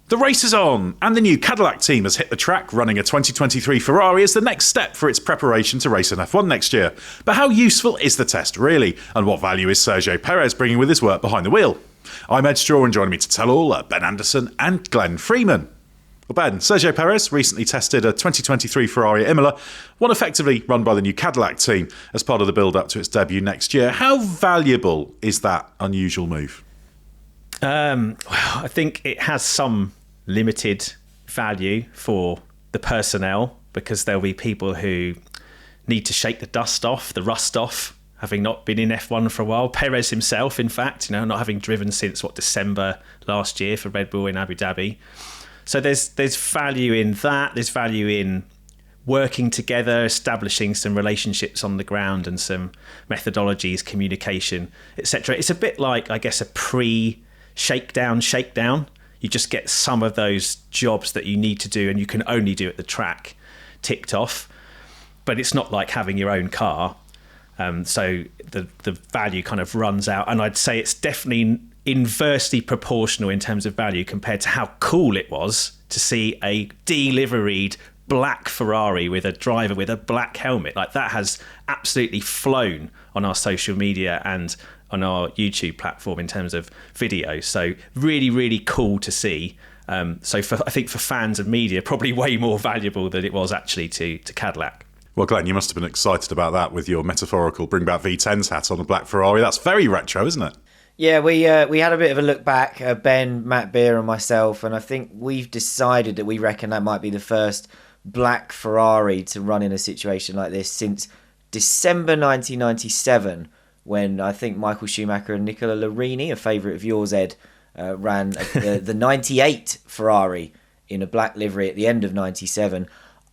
The race is on, and the new Cadillac team has hit the track, running a 2023 Ferrari as the next step for its preparation to race in F1 next year. But how useful is the test, really? And what value is Sergio Perez bringing with his work behind the wheel? I'm Edd Straw, and joining me to tell all are Ben Anderson and Glenn Freeman. Well, Ben, Sergio Perez recently tested a 2023 Ferrari at Imola, one effectively run by the new Cadillac team as part of the build-up to its debut next year. How valuable is that unusual move? Well, I think it has some limited value for the personnel, because there'll be people who need to shake the rust off, having not been in F1 for a while. Perez himself, in fact, not having driven since December last year for Red Bull in Abu Dhabi. So there's value in that. There's value in working together, establishing some relationships on the ground and some methodologies, communication, etc. It's a bit like, I guess, a pre-shakedown. You just get some of those jobs that you need to do and you can only do at the track ticked off. But it's not like having your own car. So the value kind of runs out. And I'd say it's definitely inversely proportional in terms of value compared to how cool it was to see a deliveried black Ferrari with a driver with a black helmet. Like, that has absolutely flown on our social media and on our YouTube platform in terms of video. So really, really cool to see. I think for fans and media, probably way more valuable than it was actually to Cadillac. Well, Glenn, you must have been excited about that with your metaphorical Bring Back V10s hat on the black Ferrari. That's very retro, isn't it? Yeah, we had a bit of a look back, Ben, Matt Beer and myself, and I think we've decided that we reckon that might be the first black Ferrari to run in a situation like this since December 1997, when I think Michael Schumacher and Nicola Larini, a favourite of yours, Ed, ran the 98 Ferrari in a black livery at the end of 97.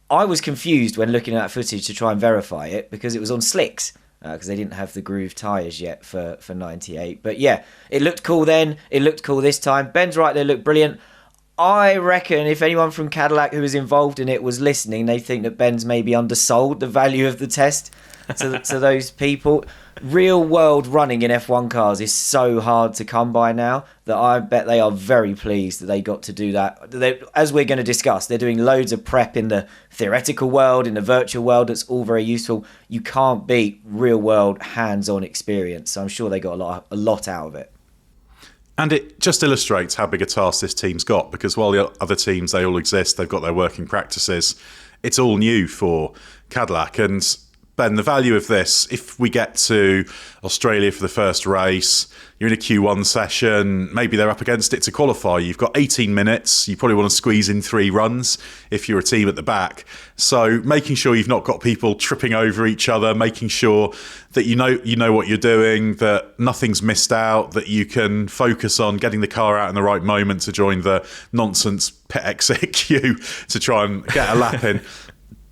I was confused when looking at that footage to try and verify it because it was on slicks, because they didn't have the groove tyres yet for 98. But yeah, it looked cool then, it looked cool this time. Ben's right, they look brilliant. I reckon if anyone from Cadillac who was involved in it was listening, they think that Ben's maybe undersold the value of the test to those people. Real world running in F1 cars is so hard to come by now that I bet they are very pleased that they got to do that. As we're going to discuss, they're doing loads of prep in the theoretical world, in the virtual world. That's all very useful. You can't beat real world hands-on experience. So I'm sure they got a lot out of it. And it just illustrates how big a task this team's got, because while the other teams, they all exist, they've got their working practices, it's all new for Cadillac. And Ben, the value of this, if we get to Australia for the first race, you're in a Q1 session, maybe they're up against it to qualify, you've got 18 minutes, you probably want to squeeze in 3 runs if you're a team at the back. So making sure you've not got people tripping over each other, making sure that you know what you're doing, that nothing's missed out, that you can focus on getting the car out in the right moment to join the nonsense pit exit queue to try and get a lap in.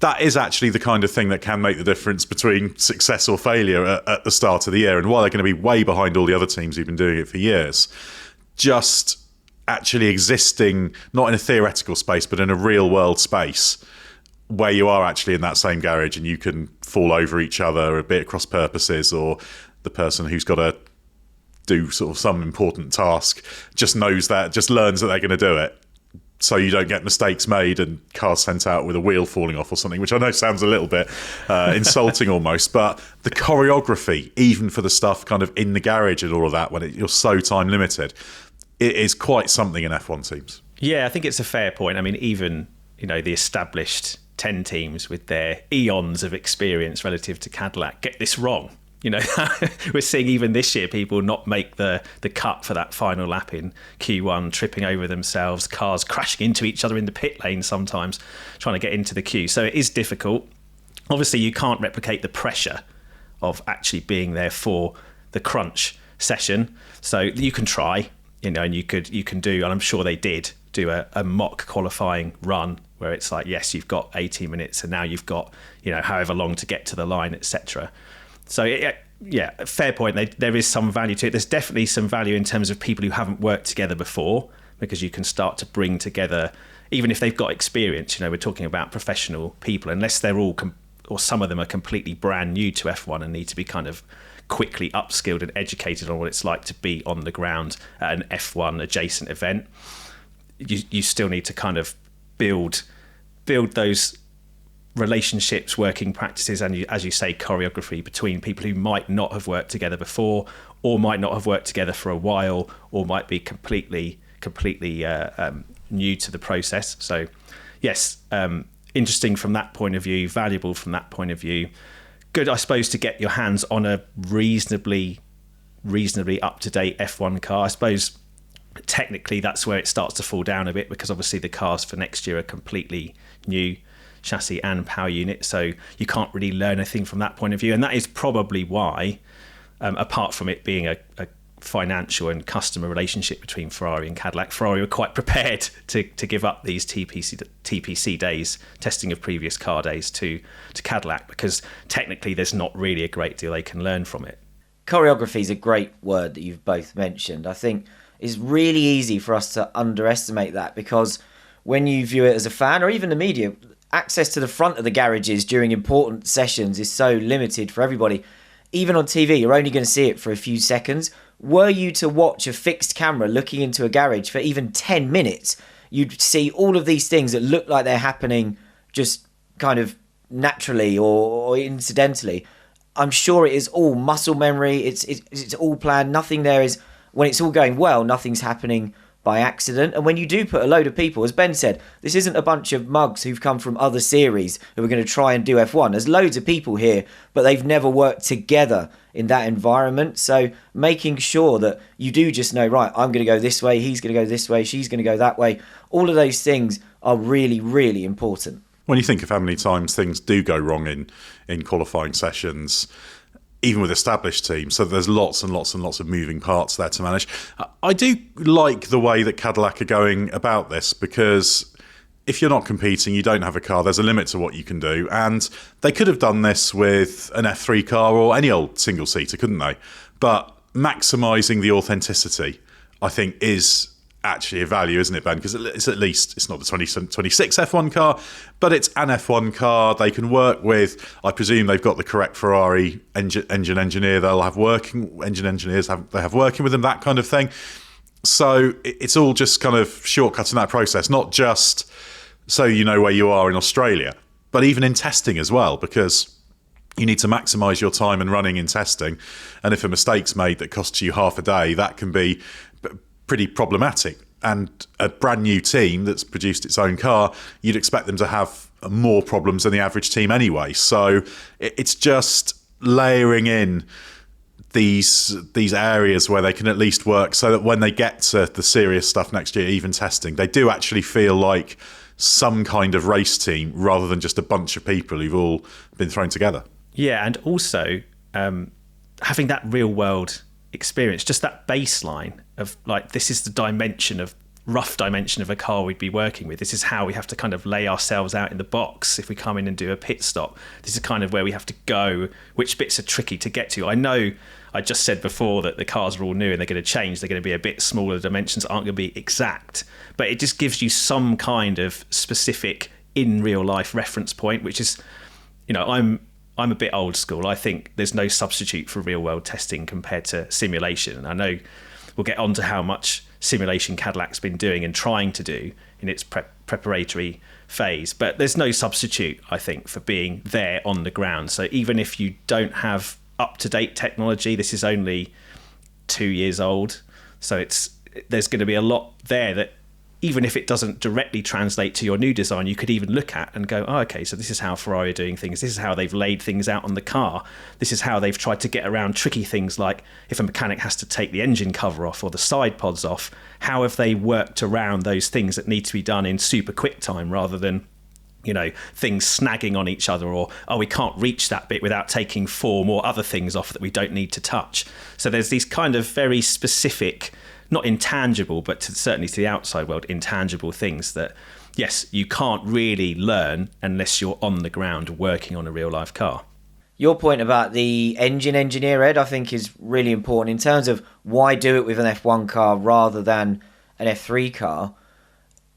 That is actually the kind of thing that can make the difference between success or failure at the start of the year. And while they're going to be way behind all the other teams who've been doing it for years, just actually existing, not in a theoretical space, but in a real world space where you are actually in that same garage and you can fall over each other, be it cross purposes, or the person who's got to do sort of some important task just knows that, just learns that they're going to do it. So you don't get mistakes made and cars sent out with a wheel falling off or something, which I know sounds a little bit insulting almost, but the choreography, even for the stuff kind of in the garage and all of that, when you're so time limited, it is quite something in F1 teams. Yeah, I think it's a fair point. I mean, even the established 10 teams with their eons of experience relative to Cadillac get this wrong. We're seeing even this year people not make the cut for that final lap in Q1, tripping over themselves, cars crashing into each other in the pit lane sometimes, trying to get into the queue. So it is difficult. Obviously, you can't replicate the pressure of actually being there for the crunch session. So you can try, and you can do, and I'm sure they did do a mock qualifying run where it's like, yes, you've got 18 minutes and now you've got, however long to get to the line, etc. So, yeah, fair point. There is some value to it. There's definitely some value in terms of people who haven't worked together before, because you can start to bring together, even if they've got experience, we're talking about professional people, unless they're all, or some of them are completely brand new to F1 and need to be kind of quickly upskilled and educated on what it's like to be on the ground at an F1 adjacent event. you still need to kind of build those relationships, working practices, and as you say, choreography between people who might not have worked together before, or might not have worked together for a while, or might be completely new to the process. So yes, interesting from that point of view, valuable from that point of view. Good, I suppose, to get your hands on a reasonably up-to-date F1 car. I suppose technically that's where it starts to fall down a bit, because obviously the cars for next year are completely new, chassis and power unit, so you can't really learn anything from that point of view. And that is probably why, apart from it being a financial and customer relationship between Ferrari and Cadillac, Ferrari were quite prepared to give up these TPC days, testing of previous car days, to Cadillac, because technically there's not really a great deal they can learn from it. Choreography is a great word that you've both mentioned. I think it's really easy for us to underestimate that, because when you view it as a fan, or even the media, access to the front of the garages during important sessions is so limited for everybody. Even on TV, you're only going to see it for a few seconds. Were you to watch a fixed camera looking into a garage for even 10 minutes, you'd see all of these things that look like they're happening just kind of naturally or incidentally. I'm sure it is all muscle memory. It's all planned. Nothing there is, when it's all going well, nothing's happening by accident. And when you do put a load of people, as Ben said, this isn't a bunch of mugs who've come from other series who are going to try and do F1. There's loads of people here, but they've never worked together in that environment. So making sure that you do just know, right, I'm going to go this way, he's going to go this way, she's going to go that way. All of those things are really, really important. When you think of how many times things do go wrong in qualifying sessions, even with established teams, so there's lots and lots and lots of moving parts there to manage. I do like the way that Cadillac are going about this, because if you're not competing, you don't have a car, there's a limit to what you can do. And they could have done this with an F3 car or any old single-seater, couldn't they? But maximising the authenticity, I think, is actually a value, isn't it, Ben? Because it's at least, it's not the 2026 F1 car, but it's an F1 car. They can work with, I presume they've got the correct Ferrari engine engineer. They'll have working engine engineers, they have working with them, that kind of thing. So it's all just kind of shortcutting that process, not just so you know where you are in Australia, but even in testing as well, because you need to maximise your time and running in testing. And if a mistake's made that costs you half a day, that can be pretty problematic. And a brand new team that's produced its own car, you'd expect them to have more problems than the average team anyway. So it's just layering in these areas where they can at least work, so that when they get to the serious stuff next year, even testing, they do actually feel like some kind of race team rather than just a bunch of people who've all been thrown together. Yeah, and also having that real world experience, just that baseline of, like, this is the rough dimension of a car we'd be working with. This is how we have to kind of lay ourselves out in the box if we come in and do a pit stop. This is kind of where we have to go, which bits are tricky to get to. I know I just said before that the cars are all new and they're going to change. They're going to be a bit smaller. Dimensions aren't going to be exact, but it just gives you some kind of specific in real life reference point, which is, I'm a bit old school. I think there's no substitute for real world testing compared to simulation. And I know we'll get on to how much simulation Cadillac's been doing and trying to do in its preparatory phase, but there's no substitute, I think, for being there on the ground. So even if you don't have up-to-date technology, this is only 2 years old, so there's going to be a lot there that, even if it doesn't directly translate to your new design, you could even look at and go, oh, okay, so this is how Ferrari are doing things. This is how they've laid things out on the car. This is how they've tried to get around tricky things like if a mechanic has to take the engine cover off or the side pods off, how have they worked around those things that need to be done in super quick time rather than, things snagging on each other, or, oh, we can't reach that bit without taking 4 more other things off that we don't need to touch. So there's these kind of very specific, not intangible, but certainly to the outside world, intangible things that, yes, you can't really learn unless you're on the ground working on a real life car. Your point about the engine engineer, Ed, I think is really important in terms of why do it with an F1 car rather than an F3 car.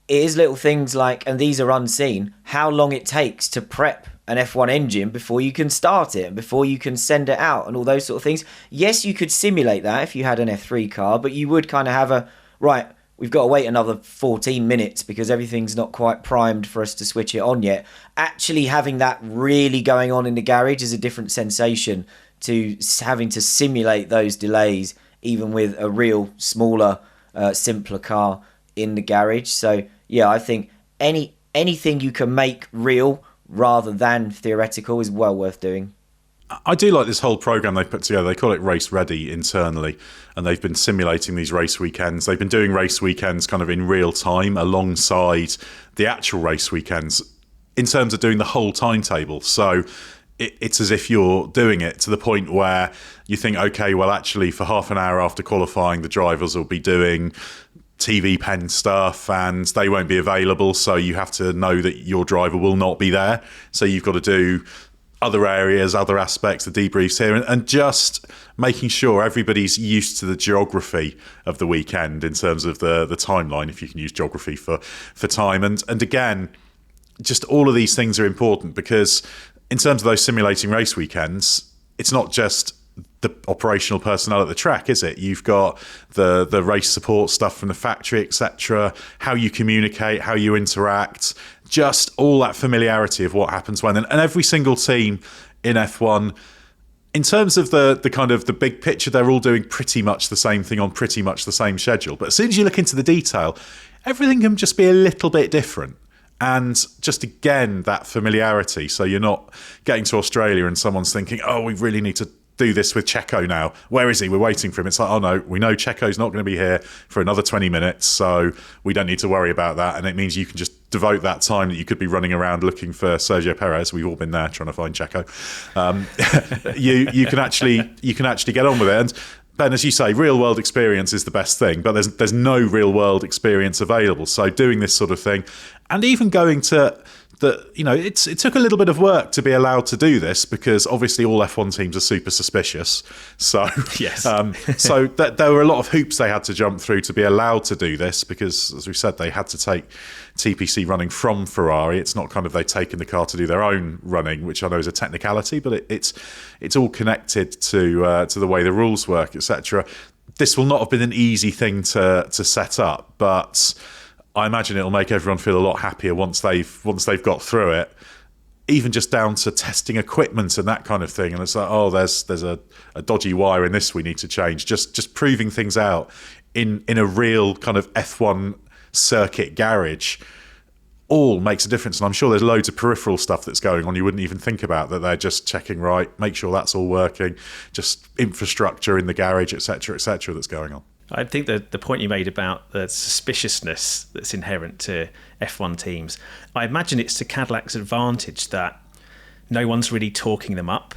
It is little things like, and these are unseen, how long it takes to prep an F1 engine before you can start it and before you can send it out and all those sort of things. Yes, you could simulate that if you had an F3 car, but you would kind of have right, we've got to wait another 14 minutes because everything's not quite primed for us to switch it on yet. Actually having that really going on in the garage is a different sensation to having to simulate those delays, even with a real smaller, simpler car in the garage. So yeah, I think anything you can make real rather than theoretical is well worth doing. I do like this whole program they've put together. They call it Race Ready internally, and they've been simulating these race weekends. They've been doing race weekends kind of in real time alongside the actual race weekends in terms of doing the whole timetable. So it's as if you're doing it to the point where you think, okay, well, actually, for half an hour after qualifying, the drivers will be doing TV pen stuff and they won't be available. So you have to know that your driver will not be there. So you've got to do other areas, other aspects, the debriefs here, and just making sure everybody's used to the geography of the weekend in terms of the timeline, if you can use geography for time. And again, just all of these things are important because in terms of those simulating race weekends, it's not just the operational personnel at the track, is it? You've got the race support stuff from the factory, etc., how you communicate, how you interact, just all that familiarity of what happens when. And every single team in F1, in terms of the kind of the big picture, they're all doing pretty much the same thing on pretty much the same schedule. But as soon as you look into the detail, everything can just be a little bit different. And just again, that familiarity. So you're not getting to Australia and someone's thinking, oh, we really need to do this with Checo now. Where is he? We're waiting for him. It's like, oh no, we know Checo's not going to be here for another 20 minutes, so we don't need to worry about that. And it means you can just devote that time that you could be running around looking for Sergio Perez. We've all been there trying to find Checo. You can actually get on with it. And Ben, as you say, real world experience is the best thing, but there's no real world experience available. So doing this sort of thing, and even going to it took a little bit of work to be allowed to do this because obviously all F1 teams are super suspicious. So yes, so there were a lot of hoops they had to jump through to be allowed to do this because, as we said, they had to take TPC running from Ferrari. It's not kind of they've taken the car to do their own running, which I know is a technicality, but it's all connected to the way the rules work, etc. This will not have been an easy thing to set up, but I imagine it'll make everyone feel a lot happier once they've got through it, even just down to testing equipment and that kind of thing. And it's like, oh, there's a dodgy wire in this we need to change. Just proving things out in a real kind of F1 circuit garage all makes a difference. And I'm sure there's loads of peripheral stuff that's going on you wouldn't even think about, that they're just checking, right, make sure that's all working, just infrastructure in the garage, etc., that's going on. I think that the point you made about the suspiciousness that's inherent to F1 teams, I imagine it's to Cadillac's advantage that no one's really talking them up.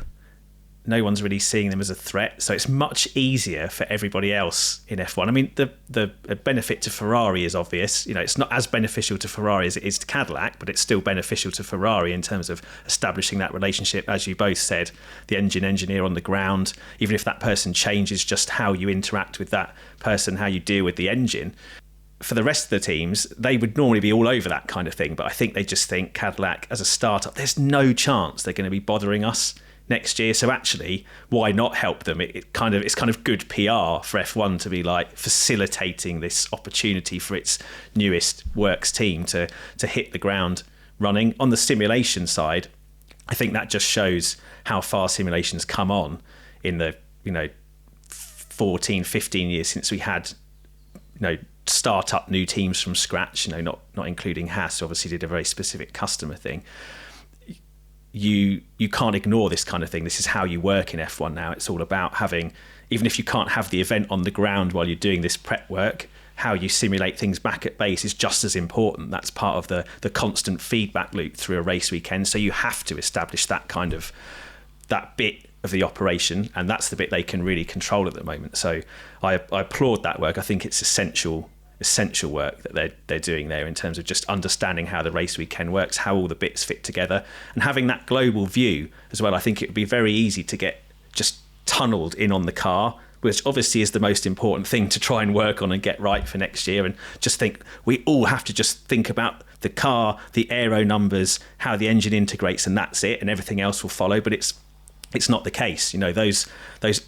No one's really seeing them as a threat. So it's much easier for everybody else in F1. I mean, the benefit to Ferrari is obvious. You know, it's not as beneficial to Ferrari as it is to Cadillac, but it's still beneficial to Ferrari in terms of establishing that relationship. As you both said, the engine engineer on the ground, even if that person changes just how you interact with that person, how you deal with the engine. For the rest of the teams, they would normally be all over that kind of thing. But I think they just think Cadillac as a startup, there's no chance they're going to be bothering us next year, so actually why not help them? It's kind of good PR for F1 to be like facilitating this opportunity for its newest works team to hit the ground running. On the simulation side, I think that just shows how far simulations come on in the 14-15 years since we had start up new teams from scratch, not including Haas, who obviously did a very specific customer thing. You can't ignore this kind of thing. This is how you work in F1 now. It's all about having, even if you can't have the event on the ground while you're doing this prep work, how you simulate things back at base is just as important. That's part of the constant feedback loop through a race weekend. So you have to establish that bit of the operation, and that's the bit they can really control at the moment. So I applaud that work. I think it's essential work that they're doing there in terms of just understanding how the race weekend works, how all the bits fit together, and having that global view as well. I think it would be very easy to get just tunneled in on the car, which obviously is the most important thing to try and work on and get right for next year, and just think we all have to just think about the car, the aero numbers, how the engine integrates, and that's it, and everything else will follow. But it's not the case. Those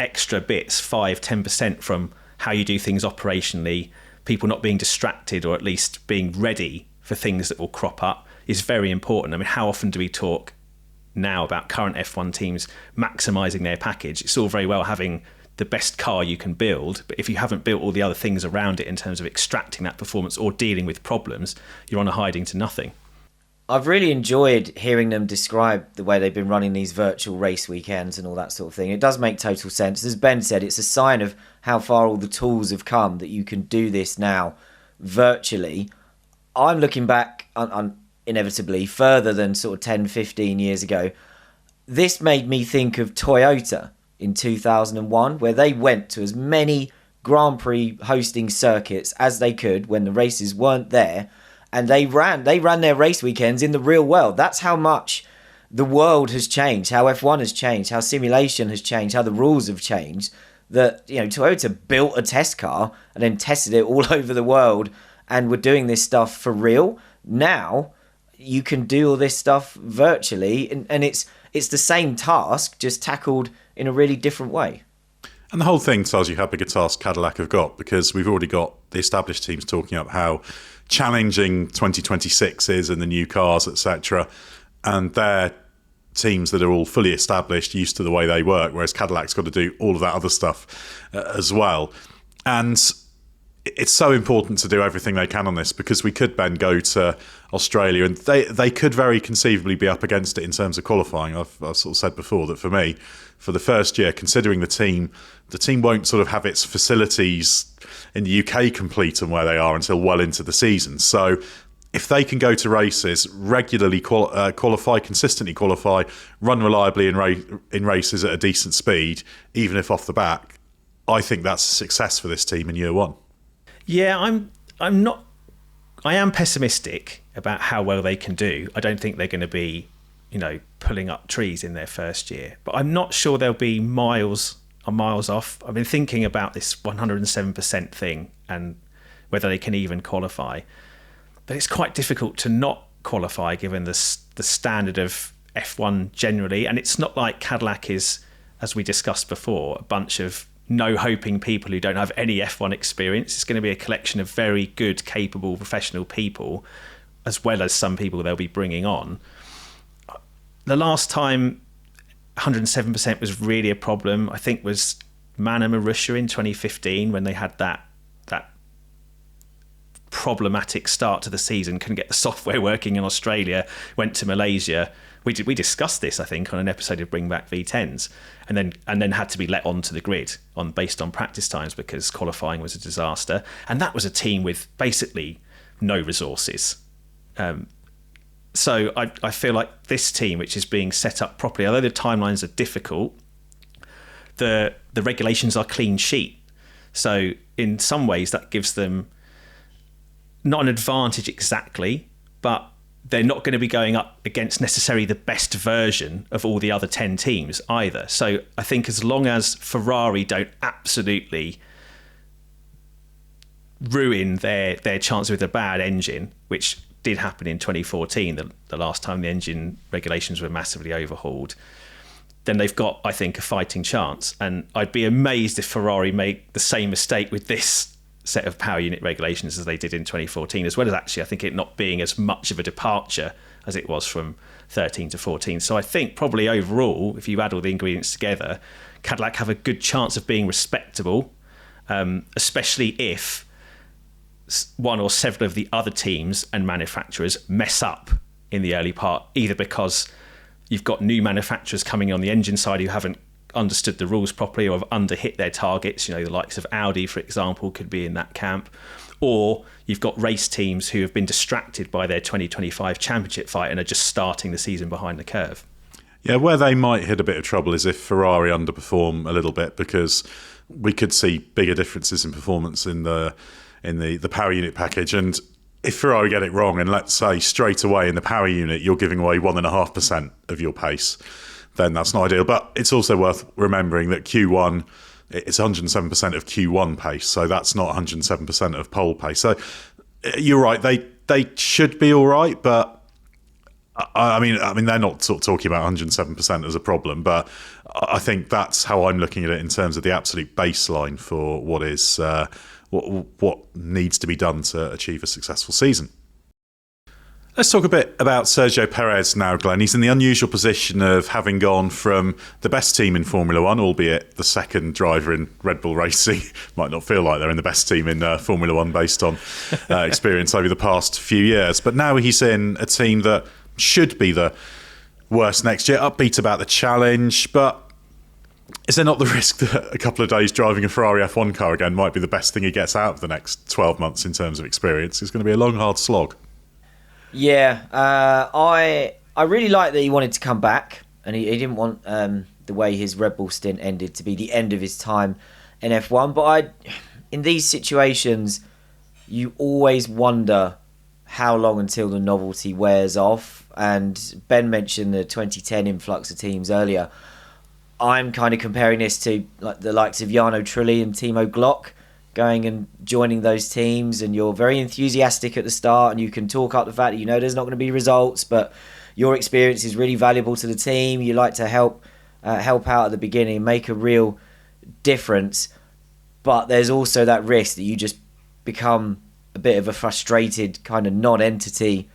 extra bits, 5-10% from how you do things operationally, people not being distracted, or at least being ready for things that will crop up, is very important. I mean, how often do we talk now about current F1 teams maximising their package? It's all very well having the best car you can build, but if you haven't built all the other things around it in terms of extracting that performance or dealing with problems, you're on a hiding to nothing. I've really enjoyed hearing them describe the way they've been running these virtual race weekends and all that sort of thing. It does make total sense. As Ben said, it's a sign of how far all the tools have come that you can do this now virtually. I'm looking back inevitably further than sort of 10, 15 years ago. This made me think of Toyota in 2001, where they went to as many Grand Prix hosting circuits as they could when the races weren't there, and they ran their race weekends in the real world. That's how much the world has changed, how F1 has changed, how simulation has changed, how the rules have changed. That, you know, Toyota built a test car and then tested it all over the world and were doing this stuff for real. Now you can do all this stuff virtually, and it's the same task, just tackled in a really different way. And the whole thing tells you how big a task Cadillac have got, because we've already got the established teams talking up how challenging 2026 is and the new cars, etc. And they're teams that are all fully established, used to the way they work, whereas Cadillac's got to do all of that other stuff as well. And it's so important to do everything they can on this, because we could then go to Australia and they could very conceivably be up against it in terms of qualifying. I've sort of said before that for me, for the first year, considering the team won't sort of have its facilities in the UK complete on where they are until well into the season. So if they can go to races, regularly qualify, consistently qualify, run reliably in races at a decent speed, even if off the back, I think that's a success for this team in year one. Yeah, I am pessimistic about how well they can do. I don't think they're going to be, pulling up trees in their first year, but I'm not sure they'll be miles off. I've been thinking about this 107% thing and whether they can even qualify. But it's quite difficult to not qualify given the standard of F1 generally. And it's not like Cadillac is, as we discussed before, a bunch of no-hoping people who don't have any F1 experience. It's going to be a collection of very good, capable, professional people, as well as some people they'll be bringing on. The last time 107% was really a problem, I think, was Mana Marussia in 2015 when they had that problematic start to the season, couldn't get the software working in Australia, went to Malaysia. We discussed this, I think, on an episode of Bring Back V10s, and then had to be let onto the grid based on practice times because qualifying was a disaster. And that was a team with basically no resources. So I feel like this team, which is being set up properly, although the timelines are difficult, the regulations are clean sheet. So in some ways that gives them not an advantage exactly, but they're not going to be going up against necessarily the best version of all the other 10 teams either. So I think as long as Ferrari don't absolutely ruin their chance with a bad engine, which did happen in 2014, the last time the engine regulations were massively overhauled, then they've got, I think, a fighting chance. And I'd be amazed if Ferrari make the same mistake with this set of power unit regulations as they did in 2014, as well as actually I think it not being as much of a departure as it was from 13 to 14. So I think probably overall, if you add all the ingredients together, Cadillac have a good chance of being respectable, especially if one or several of the other teams and manufacturers mess up in the early part, either because you've got new manufacturers coming on the engine side who haven't understood the rules properly or have underhit their targets. The likes of Audi, for example, could be in that camp. Or you've got race teams who have been distracted by their 2025 championship fight and are just starting the season behind the curve. Yeah, where they might hit a bit of trouble is if Ferrari underperform a little bit, because we could see bigger differences in performance in the power unit package. And if Ferrari get it wrong, and let's say straight away in the power unit you're giving away 1.5% of your pace, then that's not ideal. But it's also worth remembering that Q1, it's 107% of Q1 pace, so that's not 107% of pole pace. So you're right, they should be all right, but I mean they're not sort of talking about 107% as a problem, but I think that's how I'm looking at it in terms of the absolute baseline for what is what needs to be done to achieve a successful season. Let's talk a bit about Sergio Perez now, Glenn. He's in the unusual position of having gone from the best team in Formula One, albeit the second driver in Red Bull Racing. Might not feel like they're in the best team in Formula One based on experience over the past few years. But now he's in a team that should be the worst next year, upbeat about the challenge. But is there not the risk that a couple of days driving a Ferrari F1 car again might be the best thing he gets out of the next 12 months in terms of experience? It's going to be a long, hard slog. Yeah, I really like that he wanted to come back, and he didn't want the way his Red Bull stint ended to be the end of his time in F1. But in these situations, you always wonder how long until the novelty wears off. And Ben mentioned the 2010 influx of teams earlier. I'm kind of comparing this to like the likes of Jarno Trulli and Timo Glock, going and joining those teams, and you're very enthusiastic at the start and you can talk up the fact that you know there's not going to be results, but your experience is really valuable to the team. You like to help out at the beginning, make a real difference, but there's also that risk that you just become a bit of a frustrated kind of non-entity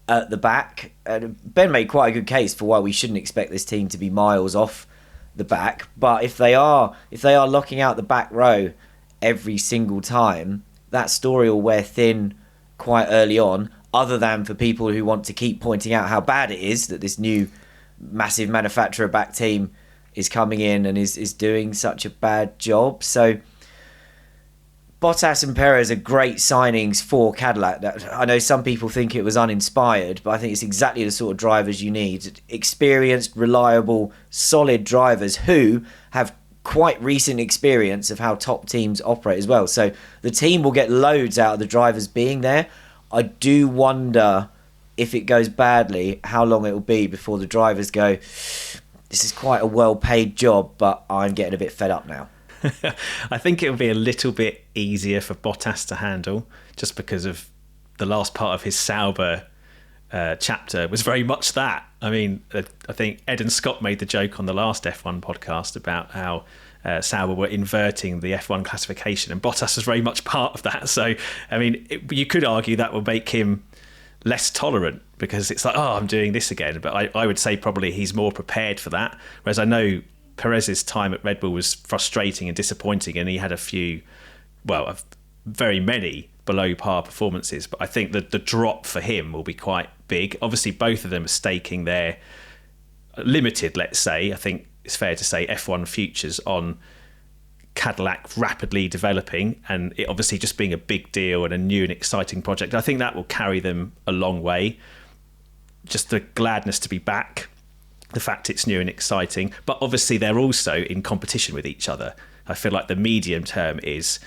at the back. Ben made quite a good case for why we shouldn't expect this team to be miles off the back, but if they are locking out the back row every single time, that story will wear thin quite early on, other than for people who want to keep pointing out how bad it is that this new massive manufacturer back team is coming in and is doing such a bad job. So Bottas and Perez are great signings for Cadillac. I know some people think it was uninspired, but I think it's exactly the sort of drivers you need. Experienced, reliable, solid drivers who have quite recent experience of how top teams operate as well. So the team will get loads out of the drivers being there. I do wonder if it goes badly, how long it will be before the drivers go, this is quite a well-paid job, but I'm getting a bit fed up now. I think it will be a little bit easier for Bottas to handle, just because of the last part of his Sauber chapter was very much that. I mean, I think Ed and Scott made the joke on the last F1 podcast about how Sauber were inverting the F1 classification, and Bottas was very much part of that. So, I mean, you could argue that will make him less tolerant, because it's like, oh, I'm doing this again. But I would say probably he's more prepared for that. Whereas I know Perez's time at Red Bull was frustrating and disappointing, and he had very many below par performances, but I think that the drop for him will be quite big. Obviously, both of them are staking their limited, let's say, I think it's fair to say, F1 futures on Cadillac rapidly developing, and it obviously just being a big deal and a new and exciting project. I think that will carry them a long way. Just the gladness to be back, the fact it's new and exciting, but obviously they're also in competition with each other. I feel like the medium term is,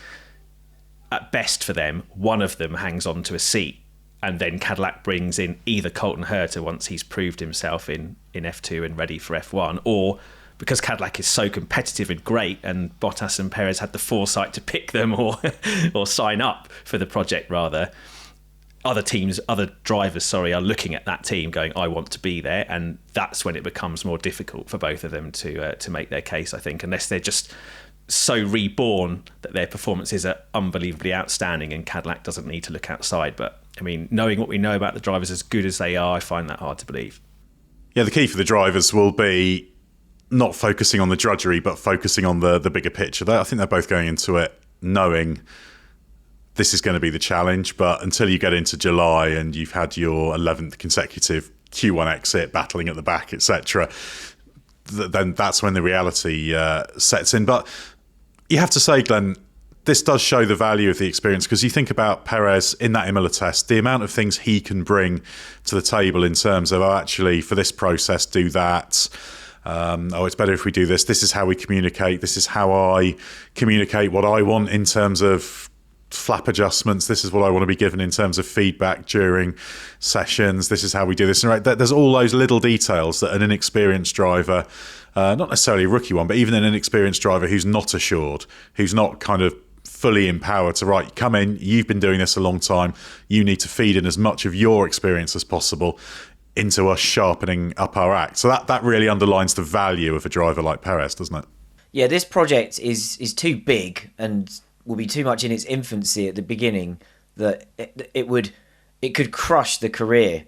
at best for them, one of them hangs on to a seat, and then Cadillac brings in either Colton Herta once he's proved himself in F2 and ready for F1, or because Cadillac is so competitive and great, and Bottas and Perez had the foresight to pick them or sign up for the project rather, other drivers are looking at that team going, I want to be there, and that's when it becomes more difficult for both of them to make their case, I think, unless they're just so reborn that their performances are unbelievably outstanding and Cadillac doesn't need to look outside. But I mean, knowing what we know about the drivers as good as they are, I find that hard to believe. Yeah, the key for the drivers will be not focusing on the drudgery, but focusing on the bigger picture. I think they're both going into it knowing this is going to be the challenge, but until you get into July and you've had your 11th consecutive Q1 exit, battling at the back, etc., then that's when the reality sets in. But you have to say, Glenn, this does show the value of the experience, because you think about Perez in that Imola test, the amount of things he can bring to the table in terms of, actually, for this process, do that. It's better if we do this. This is how we communicate. This is how I communicate what I want in terms of flap adjustments. This is what I want to be given in terms of feedback during sessions. This is how we do this. Right, there's all those little details that an inexperienced driver, not necessarily a rookie one, but even an inexperienced driver who's not assured, who's not kind of fully empowered to, right, come in, you've been doing this a long time, you need to feed in as much of your experience as possible into us sharpening up our act. So that really underlines the value of a driver like Perez, doesn't it? Yeah, this project is too big and will be too much in its infancy at the beginning that it could crush the career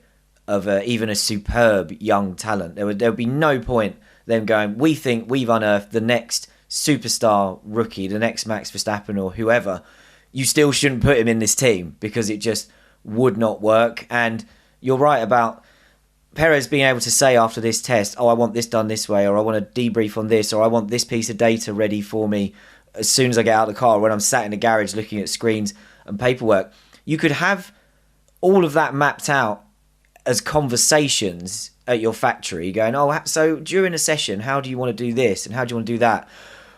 of even a superb young talent. There would be no point them going, we think we've unearthed the next superstar rookie, the next Max Verstappen or whoever. You still shouldn't put him in this team because it just would not work. And you're right about Perez being able to say after this test, oh, I want this done this way, or I want to debrief on this, or I want this piece of data ready for me as soon as I get out of the car, when I'm sat in the garage looking at screens and paperwork. You could have all of that mapped out as conversations at your factory going, oh, so during a session, how do you want to do this and how do you want to do that?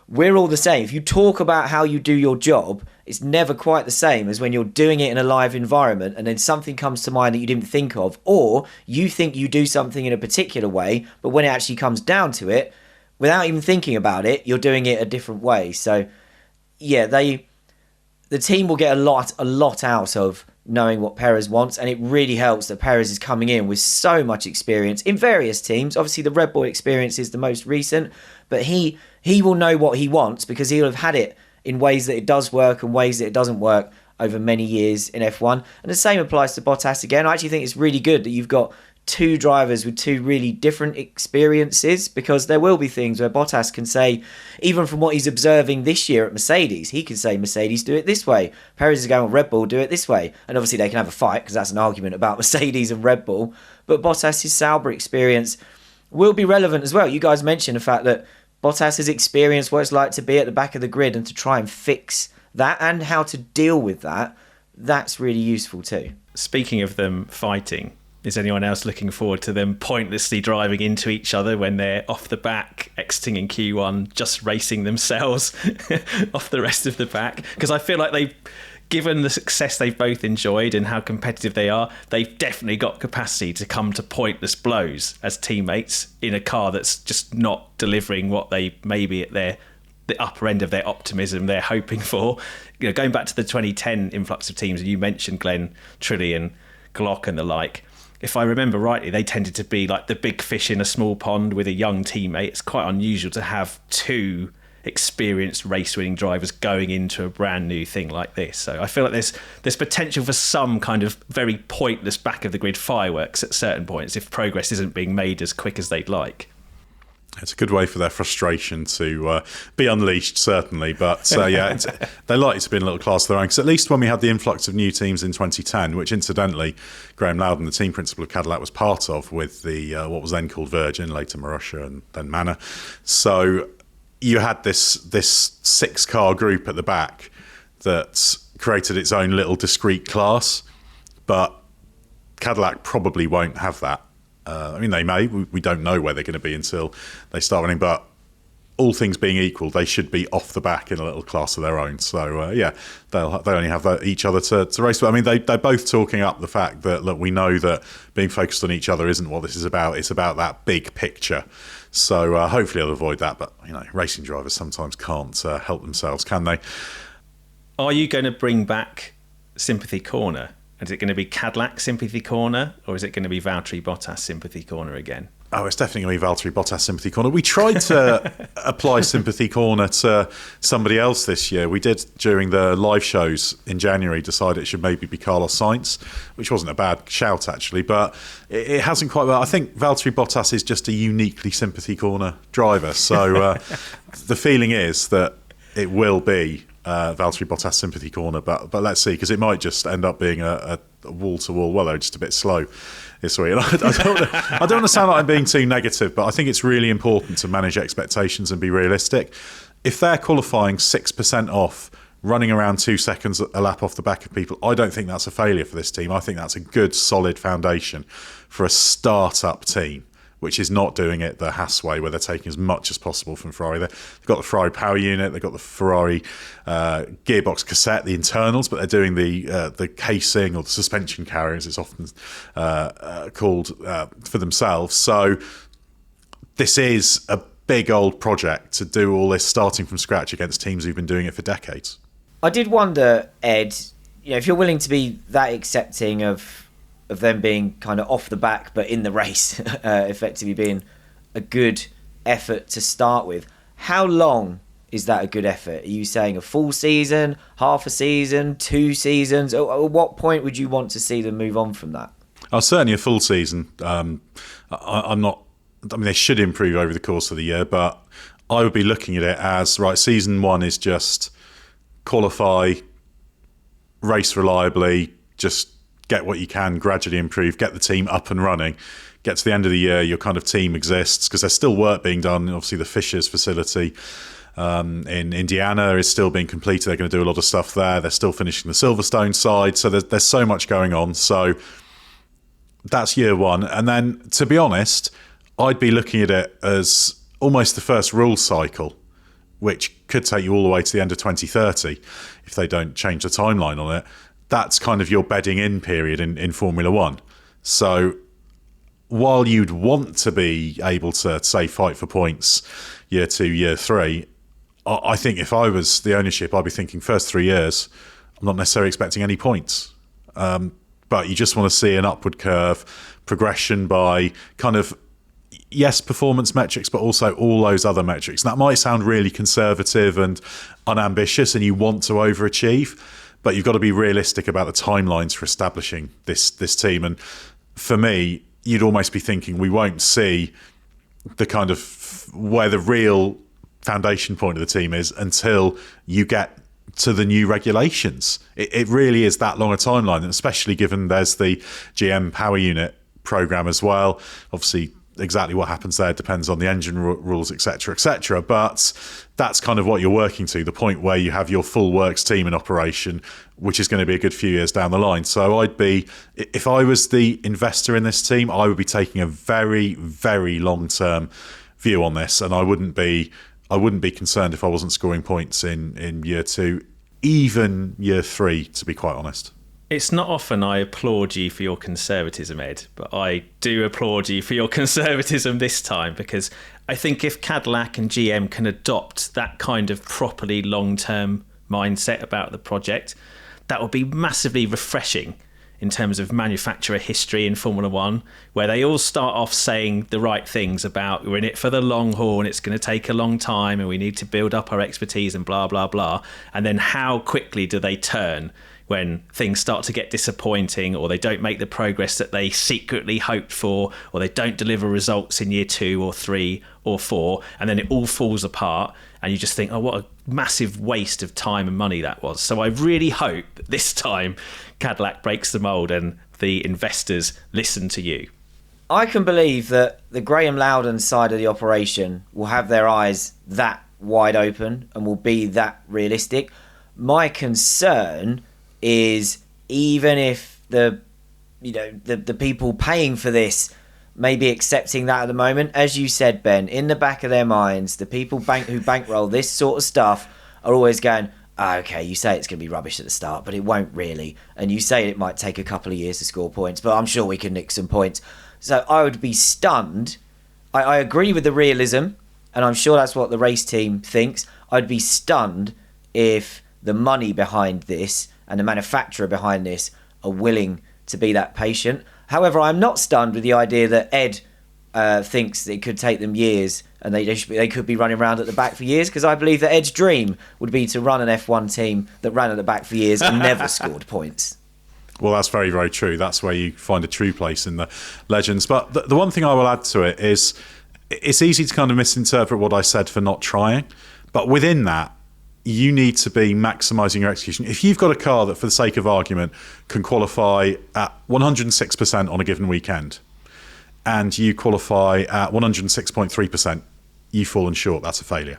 We're all the same. If you talk about how you do your job, it's never quite the same as when you're doing it in a live environment and then something comes to mind that you didn't think of, or you think you do something in a particular way, but when it actually comes down to it, without even thinking about it, you're doing it a different way. So, yeah, the team will get a lot out of knowing what Perez wants, and it really helps that Perez is coming in with so much experience in various teams. Obviously, the Red Bull experience is the most recent, but he will know what he wants because he'll have had it in ways that it does work and ways that it doesn't work over many years in F1. And the same applies to Bottas again. I actually think it's really good that you've got two drivers with two really different experiences, because there will be things where Bottas can say, even from what he's observing this year at Mercedes, he can say Mercedes do it this way, Perez is going on Red Bull, do it this way. And obviously they can have a fight because that's an argument about Mercedes and Red Bull, but Bottas's Sauber experience will be relevant as well. You guys mentioned the fact that Bottas has experienced what it's like to be at the back of the grid and to try and fix that and how to deal with that. That's really useful too. Speaking of them fighting, is anyone else looking forward to them pointlessly driving into each other when they're off the back, exiting in Q1, just racing themselves off the rest of the pack? Because I feel like they've, given the success they've both enjoyed and how competitive they are, they've definitely got capacity to come to pointless blows as teammates in a car that's just not delivering what they maybe at the upper end of their optimism they're hoping for. You know, going back to the 2010 influx of teams, and you mentioned Glenn, Trillian, Glock and the like, if I remember rightly, they tended to be like the big fish in a small pond with a young teammate. It's quite unusual to have two experienced race-winning drivers going into a brand new thing like this. So I feel like there's potential for some kind of very pointless back-of-the-grid fireworks at certain points if progress isn't being made as quick as they'd like. It's a good way for their frustration to be unleashed, certainly. But yeah, they're likely to be in a little class of their own. Because at least when we had the influx of new teams in 2010, which incidentally, Graham Loudon, the team principal of Cadillac, was part of with the what was then called Virgin, later Marussia and then Manor. So you had this 6-car group at the back that created its own little discrete class. But Cadillac probably won't have that. I mean, they may. We don't know where they're going to be until they start running. But all things being equal, they should be off the back in a little class of their own. So, yeah, they only have each other to race with. I mean, they're both talking up the fact that, look, we know that being focused on each other isn't what this is about. It's about that big picture. So hopefully they'll avoid that. But, you know, racing drivers sometimes can't help themselves, can they? Are you going to bring back Sympathy Corner? Is it going to be Cadillac Sympathy Corner, or is it going to be Valtteri Bottas Sympathy Corner again? Oh, it's definitely going to be Valtteri Bottas Sympathy Corner. We tried to apply Sympathy Corner to somebody else this year. We did, during the live shows in January, decide it should maybe be Carlos Sainz, which wasn't a bad shout, actually, but it hasn't quite... I think Valtteri Bottas is just a uniquely Sympathy Corner driver. So the feeling is that it will be Valtteri Bottas Sympathy Corner, but let's see, because it might just end up being a wall-to-wall. Well, they're just a bit slow this week. I don't want to sound like I'm being too negative, but I think it's really important to manage expectations and be realistic. If they're qualifying 6% off, running around 2 seconds a lap off the back of people, I don't think that's a failure for this team. I think that's a good, solid foundation for a start-up team, which is not doing it the Haas way, where they're taking as much as possible from Ferrari. They've got the Ferrari power unit, they've got the Ferrari gearbox cassette, the internals, but they're doing the casing, or the suspension carrier, as it's often called, for themselves. So this is a big old project to do all this starting from scratch against teams who've been doing it for decades. I did wonder, Ed, if you're willing to be that accepting of them being kind of off the back but in the race, effectively being a good effort to start with, how long is that a good effort? Are you saying a full season, half a season, 2 seasons? At what point would you want to see them move on from that? Certainly a full season. I'm not. I mean, they should improve over the course of the year, but I would be looking at it as, right, season 1 is just qualify, race reliably, just get what you can, gradually improve, get the team up and running. Get to the end of the year, your kind of team exists, because there's still work being done. Obviously, the Fishers facility in Indiana is still being completed. They're going to do a lot of stuff there. They're still finishing the Silverstone side. So there's so much going on. So that's year 1. And then, to be honest, I'd be looking at it as almost the first rule cycle, which could take you all the way to the end of 2030 if they don't change the timeline on it. That's kind of your bedding in period in Formula One. So while you'd want to be able to, say, fight for points year 2, year 3, I think if I was the ownership, I'd be thinking first 3 years, I'm not necessarily expecting any points. But you just want to see an upward curve, progression by kind of, yes, performance metrics, but also all those other metrics. And that might sound really conservative and unambitious, and you want to overachieve, but you've got to be realistic about the timelines for establishing this team. And for me, you'd almost be thinking we won't see the kind of where the real foundation point of the team is until you get to the new regulations. It really is that long a timeline, and especially given there's the GM power unit program as well. Obviously, exactly what happens there depends on the engine rules, etc., etc. But that's kind of what you're working to, the point where you have your full works team in operation, which is going to be a good few years down the line. So I'd be, if I was the investor in this team, I would be taking a very, very long-term view on this, and I wouldn't be concerned if I wasn't scoring points in year 2, even year 3, to be quite honest. It's not often I applaud you for your conservatism, Ed, but I do applaud you for your conservatism this time, because I think if Cadillac and GM can adopt that kind of properly long-term mindset about the project, that would be massively refreshing in terms of manufacturer history in Formula One, where they all start off saying the right things about we're in it for the long haul and it's going to take a long time and we need to build up our expertise and blah, blah, blah. And then how quickly do they turn when things start to get disappointing, or they don't make the progress that they secretly hoped for, or they don't deliver results in year 2 or 3 or 4, and then it all falls apart and you just think, oh, what a massive waste of time and money that was. So I really hope that this time Cadillac breaks the mould and the investors listen to you. I can believe that the Graham Loudon side of the operation will have their eyes that wide open and will be that realistic. My concern is, even if the people paying for this may be accepting that at the moment, as you said, Ben, in the back of their minds, the people who bankroll this sort of stuff are always going, okay, you say it's going to be rubbish at the start, but it won't really. And you say it might take a couple of years to score points, but I'm sure we can nick some points. So I would be stunned. I agree with the realism, and I'm sure that's what the race team thinks. I'd be stunned if the money behind this and the manufacturer behind this are willing to be that patient. However, I'm not stunned with the idea that Ed thinks it could take them years and they could be running around at the back for years, because I believe that Ed's dream would be to run an F1 team that ran at the back for years and never scored points. Well, that's very, very true. That's where you find a true place in the legends. But the one thing I will add to it is it's easy to kind of misinterpret what I said for not trying. But within that, you need to be maximising your execution. If you've got a car that, for the sake of argument, can qualify at 106% on a given weekend, and you qualify at 106.3%, you've fallen short. That's a failure.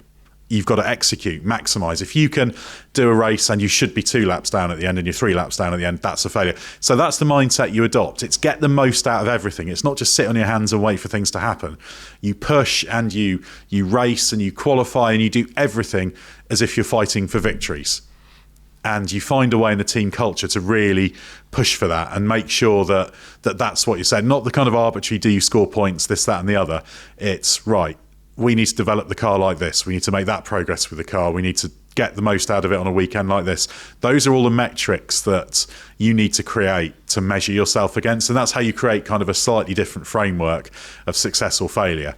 You've got to execute, maximise. If you can do a race and you should be 2 laps down at the end and you're 3 laps down at the end, that's a failure. So that's the mindset you adopt. It's get the most out of everything. It's not just sit on your hands and wait for things to happen. You push and you race and you qualify and you do everything as if you're fighting for victories. And you find a way in the team culture to really push for that and make sure that that's what you said. Not the kind of arbitrary, do you score points, this, that and the other. It's right. We need to develop the car like this. We need to make that progress with the car. We need to get the most out of it on a weekend like this. Those are all the metrics that you need to create to measure yourself against. And that's how you create kind of a slightly different framework of success or failure.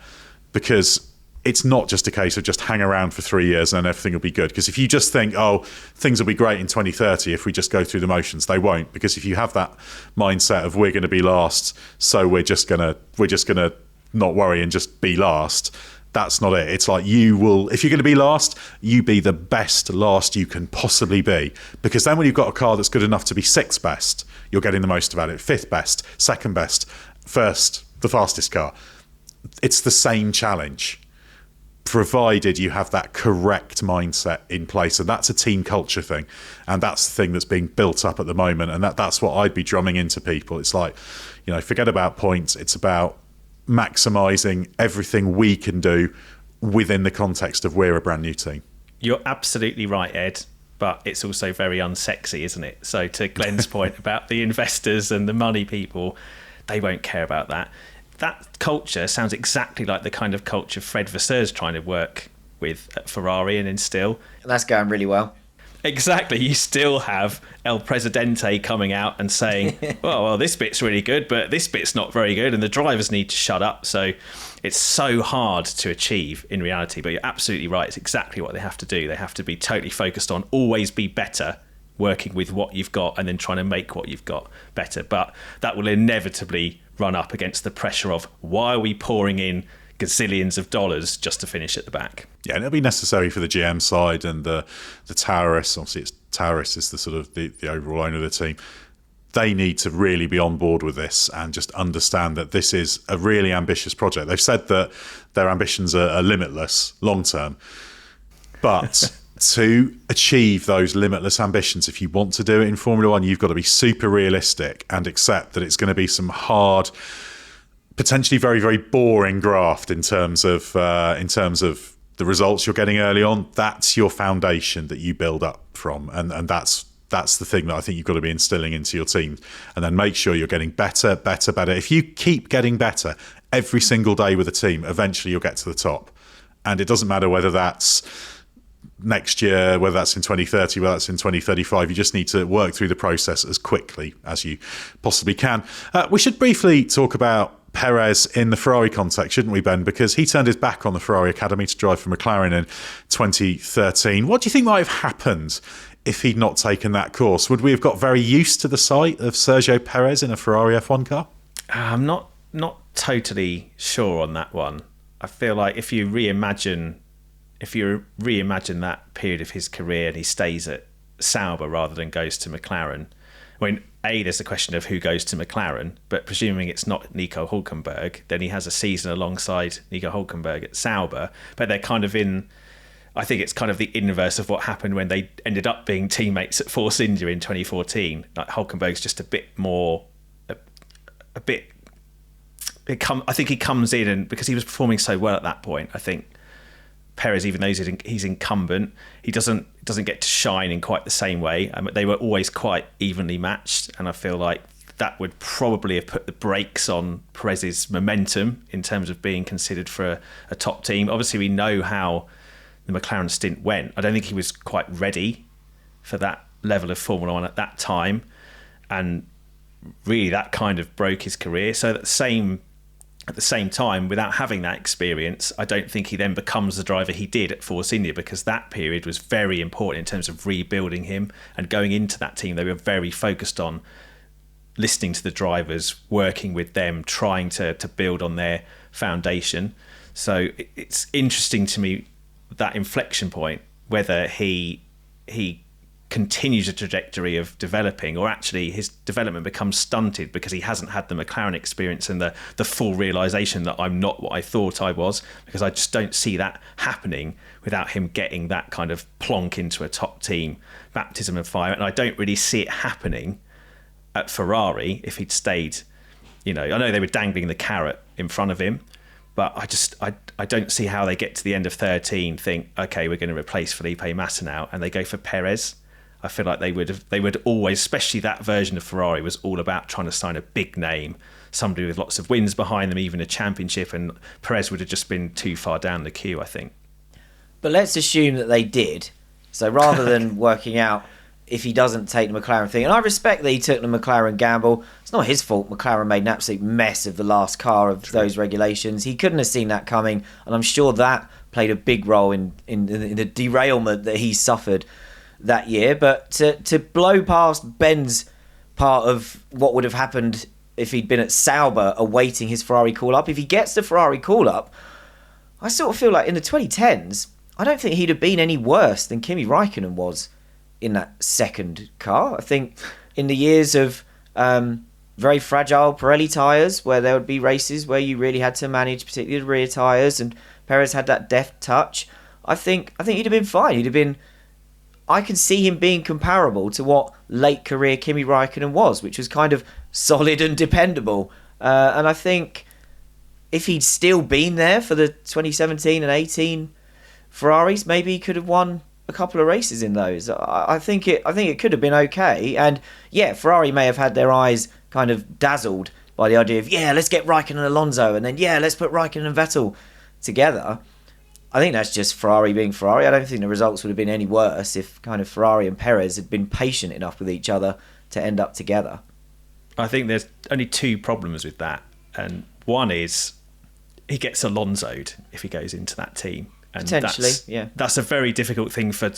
Because it's not just a case of just hang around for 3 years and then everything will be good. Because if you just think, oh, things will be great in 2030 if we just go through the motions, they won't. Because if you have that mindset of we're going to be last, so we're just gonna not worry and just be last, that's not it. It's like, you will, if you're going to be last, you be the best last you can possibly be. Because then when you've got a car that's good enough to be sixth best, you're getting the most about it. Fifth best, second best, first, the fastest car. It's the same challenge, provided you have that correct mindset in place. And that's a team culture thing. And that's the thing that's being built up at the moment. And that's what I'd be drumming into people. It's like, forget about points. It's about maximising everything we can do within the context of we're a brand new team. You're absolutely right, Ed. But it's also very unsexy, isn't it? So to Glenn's point about the investors and the money people, they won't care about that. That culture sounds exactly like the kind of culture Fred Vasseurs trying to work with at Ferrari and instill. And that's going really well. Exactly. You still have El Presidente coming out and saying, well, this bit's really good, but this bit's not very good, and the drivers need to shut up. So it's so hard to achieve in reality. But you're absolutely right. It's exactly what they have to do. They have to be totally focused on always be better, working with what you've got and then trying to make what you've got better. But that will inevitably run up against the pressure of, why are we pouring in gazillions of dollars just to finish at the back? Yeah, and it'll be necessary for the GM side and the Tauris. Obviously, Tauris is the sort of the overall owner of the team. They need to really be on board with this and just understand that this is a really ambitious project. They've said that their ambitions are limitless long term, but to achieve those limitless ambitions, if you want to do it in Formula One, you've got to be super realistic and accept that it's going to be some hard, potentially very, very boring graft in terms of the results you're getting early on. That's your foundation that you build up from, and that's the thing that I think you've got to be instilling into your team, and then make sure you're getting better. If you keep getting better every single day with a team, eventually you'll get to the top, and it doesn't matter whether that's next year, whether that's in 2030, whether that's in 2035. You just need to work through the process as quickly as you possibly can. We should briefly talk about Perez in the Ferrari context, shouldn't we, Ben? Because he turned his back on the Ferrari Academy to drive for McLaren in 2013. What do you think might have happened if he'd not taken that course? Would we have got very used to the sight of Sergio Perez in a Ferrari F1 car? I'm not totally sure on that one. I feel like if you reimagine that period of his career and he stays at Sauber rather than goes to McLaren, I mean, there's the question of who goes to McLaren, but presuming it's not Nico Hülkenberg, then he has a season alongside Nico Hülkenberg at Sauber. But they're kind of I think it's kind of the inverse of what happened when they ended up being teammates at Force India in 2014. Like Hülkenberg's just a bit more, I think he comes in, and because he was performing so well at that point, I think Perez, even though he's incumbent, he doesn't get to shine in quite the same way. They were always quite evenly matched, and I feel like that would probably have put the brakes on Perez's momentum in terms of being considered for a top team. Obviously, we know how the McLaren stint went. I don't think he was quite ready for that level of Formula One at that time, and really that kind of broke his career. So at the same time, without having that experience, I don't think he then becomes the driver he did at Force India, because that period was very important in terms of rebuilding him. And going into that team, they were very focused on listening to the drivers, working with them, trying to build on their foundation. So it's interesting to me, that inflection point, whether he continues a trajectory of developing, or actually his development becomes stunted because he hasn't had the McLaren experience and the full realisation that I'm not what I thought I was, because I just don't see that happening without him getting that kind of plonk into a top team, baptism of fire. And I don't really see it happening at Ferrari if he'd stayed. I know they were dangling the carrot in front of him, but I don't see how they get to the end of 13, think, okay, we're going to replace Felipe Massa now, and they go for Perez. I feel like they would always, especially that version of Ferrari, was all about trying to sign a big name, somebody with lots of wins behind them, even a championship, and Perez would have just been too far down the queue, I think. But let's assume that they did. So rather than working out if he doesn't take the McLaren thing. And I respect that he took the McLaren gamble. It's not his fault. McLaren made an absolute mess of the last car of those regulations. He couldn't have seen that coming, and I'm sure that played a big role in the derailment that he suffered that year. But to blow past Ben's part of what would have happened if he'd been at Sauber awaiting his Ferrari call-up, if he gets the Ferrari call-up, I sort of feel like in the 2010s, I don't think he'd have been any worse than Kimi Räikkönen was in that second car. I think in the years of very fragile Pirelli tyres, where there would be races where you really had to manage particularly the rear tyres, and Perez had that deft touch, I think he'd have been fine. He'd have been... I can see him being comparable to what late career Kimi Räikkönen was, which was kind of solid and dependable. And I think if he'd still been there for the 2017 and 18 Ferraris, maybe he could have won a couple of races in those. I think it could have been okay. And yeah, Ferrari may have had their eyes kind of dazzled by the idea of, yeah, let's get Raikkonen and Alonso, and then yeah, let's put Raikkonen and Vettel together. I think that's just Ferrari being Ferrari. I don't think the results would have been any worse if kind of Ferrari and Perez had been patient enough with each other to end up together. I think there's only two problems with that. And one is he gets Alonso'd if he goes into that team. And potentially, that's a very difficult thing for...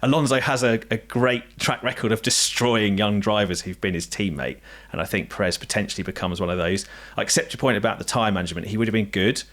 Alonso has a great track record of destroying young drivers who've been his teammate. And I think Perez potentially becomes one of those. I accept your point about the tyre management. He would have been good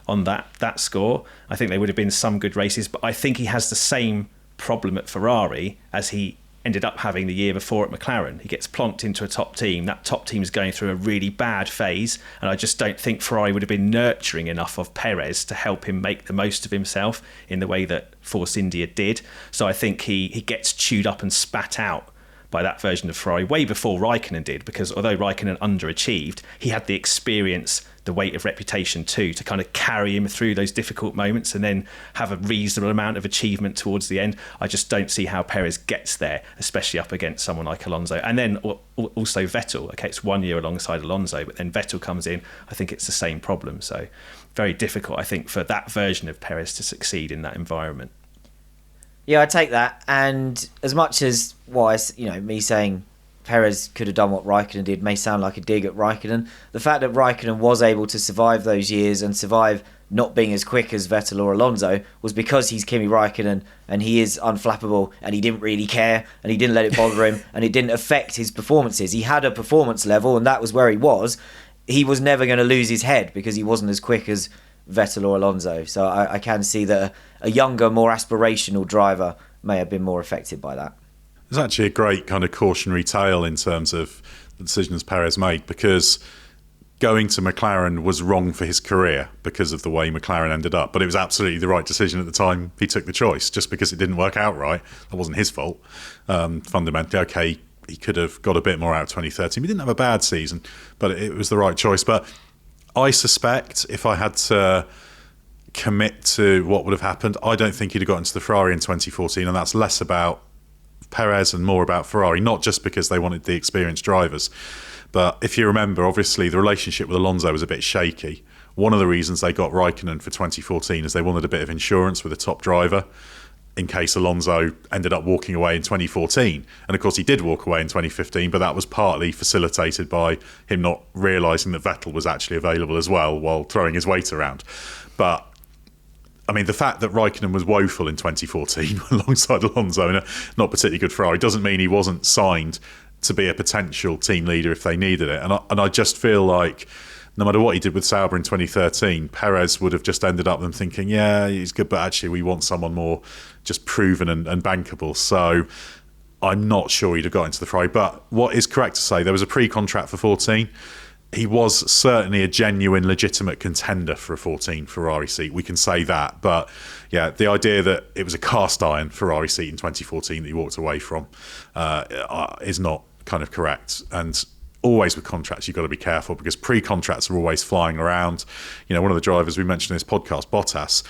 on that score. I think there would have been some good races, but I think he has the same problem at Ferrari as he ended up having the year before at McLaren. He gets plonked into a top team. That top team is going through a really bad phase, and I just don't think Ferrari would have been nurturing enough of Perez to help him make the most of himself in the way that Force India did. So I think he gets chewed up and spat out by that version of Ferrari way before Raikkonen did, because although Raikkonen underachieved, he had the experience, the weight of reputation too, to kind of carry him through those difficult moments and then have a reasonable amount of achievement towards the end. I just don't see how Perez gets there, especially up against someone like Alonso. And then also Vettel. Okay, it's 1 year alongside Alonso, but then Vettel comes in. I think it's the same problem. So very difficult, I think, for that version of Perez to succeed in that environment. Yeah, I take that. And as much as me saying Perez could have done what Raikkonen did may sound like a dig at Raikkonen, the fact that Raikkonen was able to survive those years and survive not being as quick as Vettel or Alonso was because he's Kimi Raikkonen and he is unflappable, and he didn't really care and he didn't let it bother him and it didn't affect his performances. He had a performance level and that was where he was. He was never going to lose his head because he wasn't as quick as Vettel or Alonso. So I can see that a younger, more aspirational driver may have been more affected by that. It's actually a great kind of cautionary tale in terms of the decisions Perez made, because going to McLaren was wrong for his career because of the way McLaren ended up. But it was absolutely the right decision at the time he took the choice. Just because it didn't work out right, that wasn't his fault. Fundamentally, okay, he could have got a bit more out of 2013. He didn't have a bad season, but it was the right choice. But I suspect if I had to commit to what would have happened, I don't think he'd have got into the Ferrari in 2014, and that's less about Perez and more about Ferrari, not just because they wanted the experienced drivers. But if you remember, obviously the relationship with Alonso was a bit shaky. One of the reasons they got Raikkonen for 2014 is they wanted a bit of insurance with a top driver in case Alonso ended up walking away in 2014. And of course he did walk away in 2015, but that was partly facilitated by him not realising that Vettel was actually available as well while throwing his weight around. But I mean, the fact that Raikkonen was woeful in 2014 alongside Alonso in a not particularly good Ferrari doesn't mean he wasn't signed to be a potential team leader if they needed it. And I just feel like no matter what he did with Sauber in 2013, Perez would have just ended up them thinking, yeah, he's good, but actually we want someone more just proven and bankable. So I'm not sure he'd have got into the Ferrari. But what is correct to say, there was a pre-contract for 14. He was certainly a genuine, legitimate contender for a 14 Ferrari seat. We can say that. But yeah, the idea that it was a cast iron Ferrari seat in 2014 that he walked away from is not kind of correct. And always with contracts, you've got to be careful because pre-contracts are always flying around. You know, one of the drivers we mentioned in this podcast, Bottas,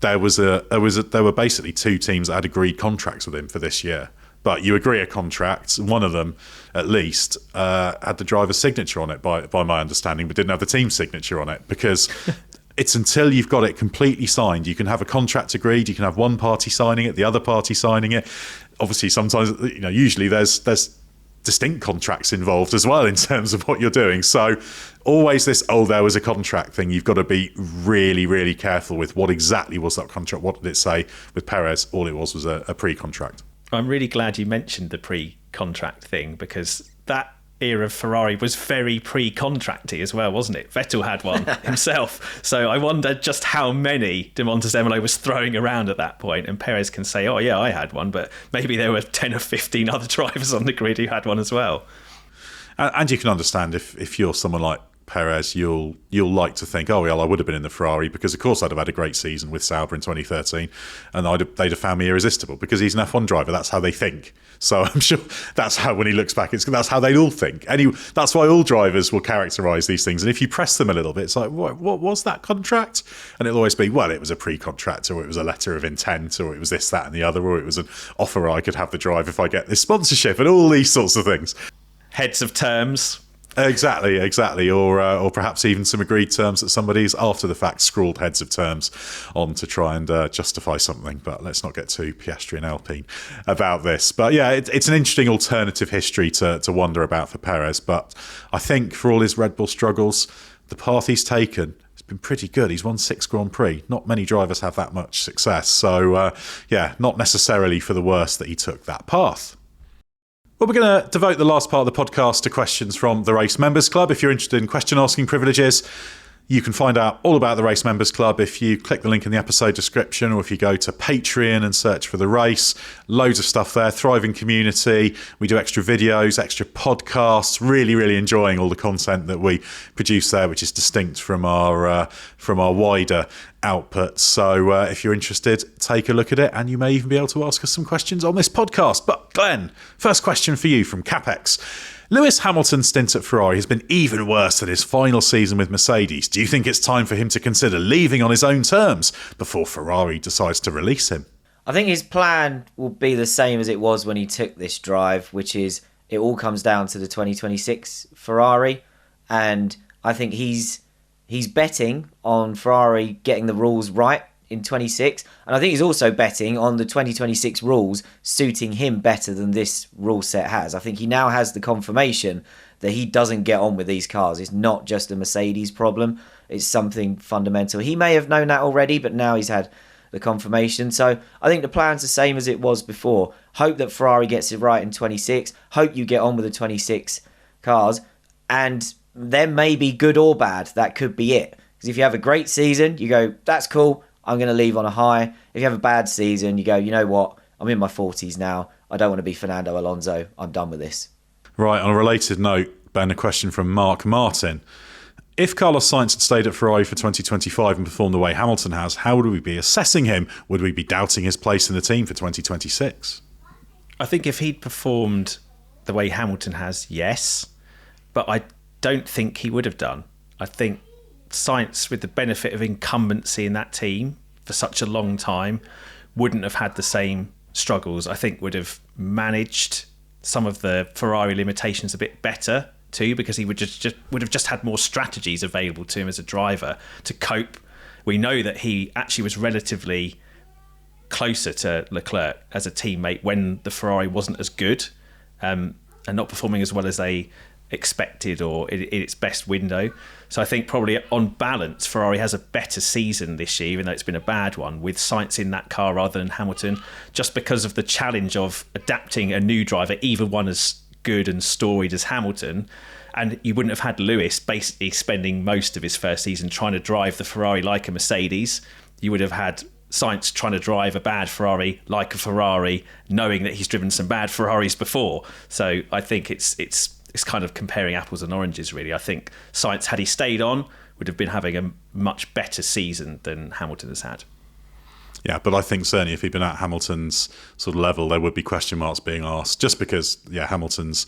there were basically two teams that had agreed contracts with him for this year. But you agree a contract, one of them at least had the driver's signature on it by my understanding, but didn't have the team's signature on it, because it's until you've got it completely signed. You can have a contract agreed, you can have one party signing it, the other party signing it. obviously sometimes, usually there's distinct contracts involved as well in terms of what you're doing. So always this, there was a contract thing. You've got to be really, really careful with what exactly was that contract. What did it say? With Perez, all it was a pre-contract. I'm really glad you mentioned the pre-contract thing, because that era of Ferrari was very pre-contracty as well, wasn't it? Vettel had one himself. So I wonder just how many De Montezemolo was throwing around at that point. And Perez can say, oh yeah, I had one, but maybe there were 10 or 15 other drivers on the grid who had one as well. And you can understand if you're someone like Perez, you'll like to think, oh, well, I would have been in the Ferrari because, of course, I'd have had a great season with Sauber in 2013 and they'd have found me irresistible because he's an F1 driver. That's how they think. So I'm sure that's how, when he looks back, that's how they all think. Anyway, that's why all drivers will characterise these things. And if you press them a little bit, it's like, what was that contract? And it'll always be, well, it was a pre-contract, or it was a letter of intent, or it was this, that and the other, or it was an offer I could have the drive if I get this sponsorship, and all these sorts of things. Heads of terms. Exactly, or perhaps even some agreed terms that somebody's after the fact scrawled heads of terms on to try and justify something. But let's not get too Piastri and Alpine about this. But yeah, it's an interesting alternative history to wonder about for Perez. But I think for all his Red Bull struggles, the path he's taken has been pretty good. He's won 6 Grand Prix. Not many drivers have that much success. So not necessarily for the worst that he took that path. Well, we're going to devote the last part of the podcast to questions from the Race Members Club. If you're interested in question asking privileges, you can find out all about the Race Members Club if you click the link in the episode description, or if you go to Patreon and search for The Race. Loads of stuff there, thriving community. We do extra videos, extra podcasts. Really, really enjoying all the content that we produce there, which is distinct from our wider output. So if you're interested, take a look at it, and you may even be able to ask us some questions on this podcast. But Glenn, first question for you from Capex. Lewis Hamilton's stint at Ferrari has been even worse than his final season with Mercedes. Do you think it's time for him to consider leaving on his own terms before Ferrari decides to release him? I think his plan will be the same as it was when he took this drive, which is it all comes down to the 2026 Ferrari. And I think he's betting on Ferrari getting the rules right in 26, and I think he's also betting on the 2026 rules suiting him better than this rule set has. I think he now has the confirmation that he doesn't get on with these cars. It's not just a Mercedes problem, it's something fundamental. He may have known that already, but now he's had the confirmation. So I think the plan's the same as it was before. Hope that Ferrari gets it right in 26. Hope you get on with the 26 cars, and then maybe good or bad, that could be it. Because if you have a great season, you go, that's cool, I'm going to leave on a high. If you have a bad season, you go, you know what? I'm in my 40s now. I don't want to be Fernando Alonso. I'm done with this. Right, on a related note, Ben, a question from Mark Martin. If Carlos Sainz had stayed at Ferrari for 2025 and performed the way Hamilton has, how would we be assessing him? Would we be doubting his place in the team for 2026? I think if he'd performed the way Hamilton has, yes. But I don't think he would have done. I think Sainz, with the benefit of incumbency in that team for such a long time, wouldn't have had the same struggles. I think would have managed some of the Ferrari limitations a bit better too, because he would have just had more strategies available to him as a driver to cope. We know that he actually was relatively closer to Leclerc as a teammate when the Ferrari wasn't as good and not performing as well as they expected or in its best window. So I think probably on balance, Ferrari has a better season this year, even though it's been a bad one, with Sainz in that car rather than Hamilton, just because of the challenge of adapting a new driver, even one as good and storied as Hamilton. And you wouldn't have had Lewis basically spending most of his first season trying to drive the Ferrari like a Mercedes. You would have had Sainz trying to drive a bad Ferrari like a Ferrari, knowing that he's driven some bad Ferraris before. So I think it's kind of comparing apples and oranges, really. I think Sainz, had he stayed on, would have been having a much better season than Hamilton has had. Yeah, but I think certainly if he'd been at Hamilton's sort of level, there would be question marks being asked, just because, Hamilton's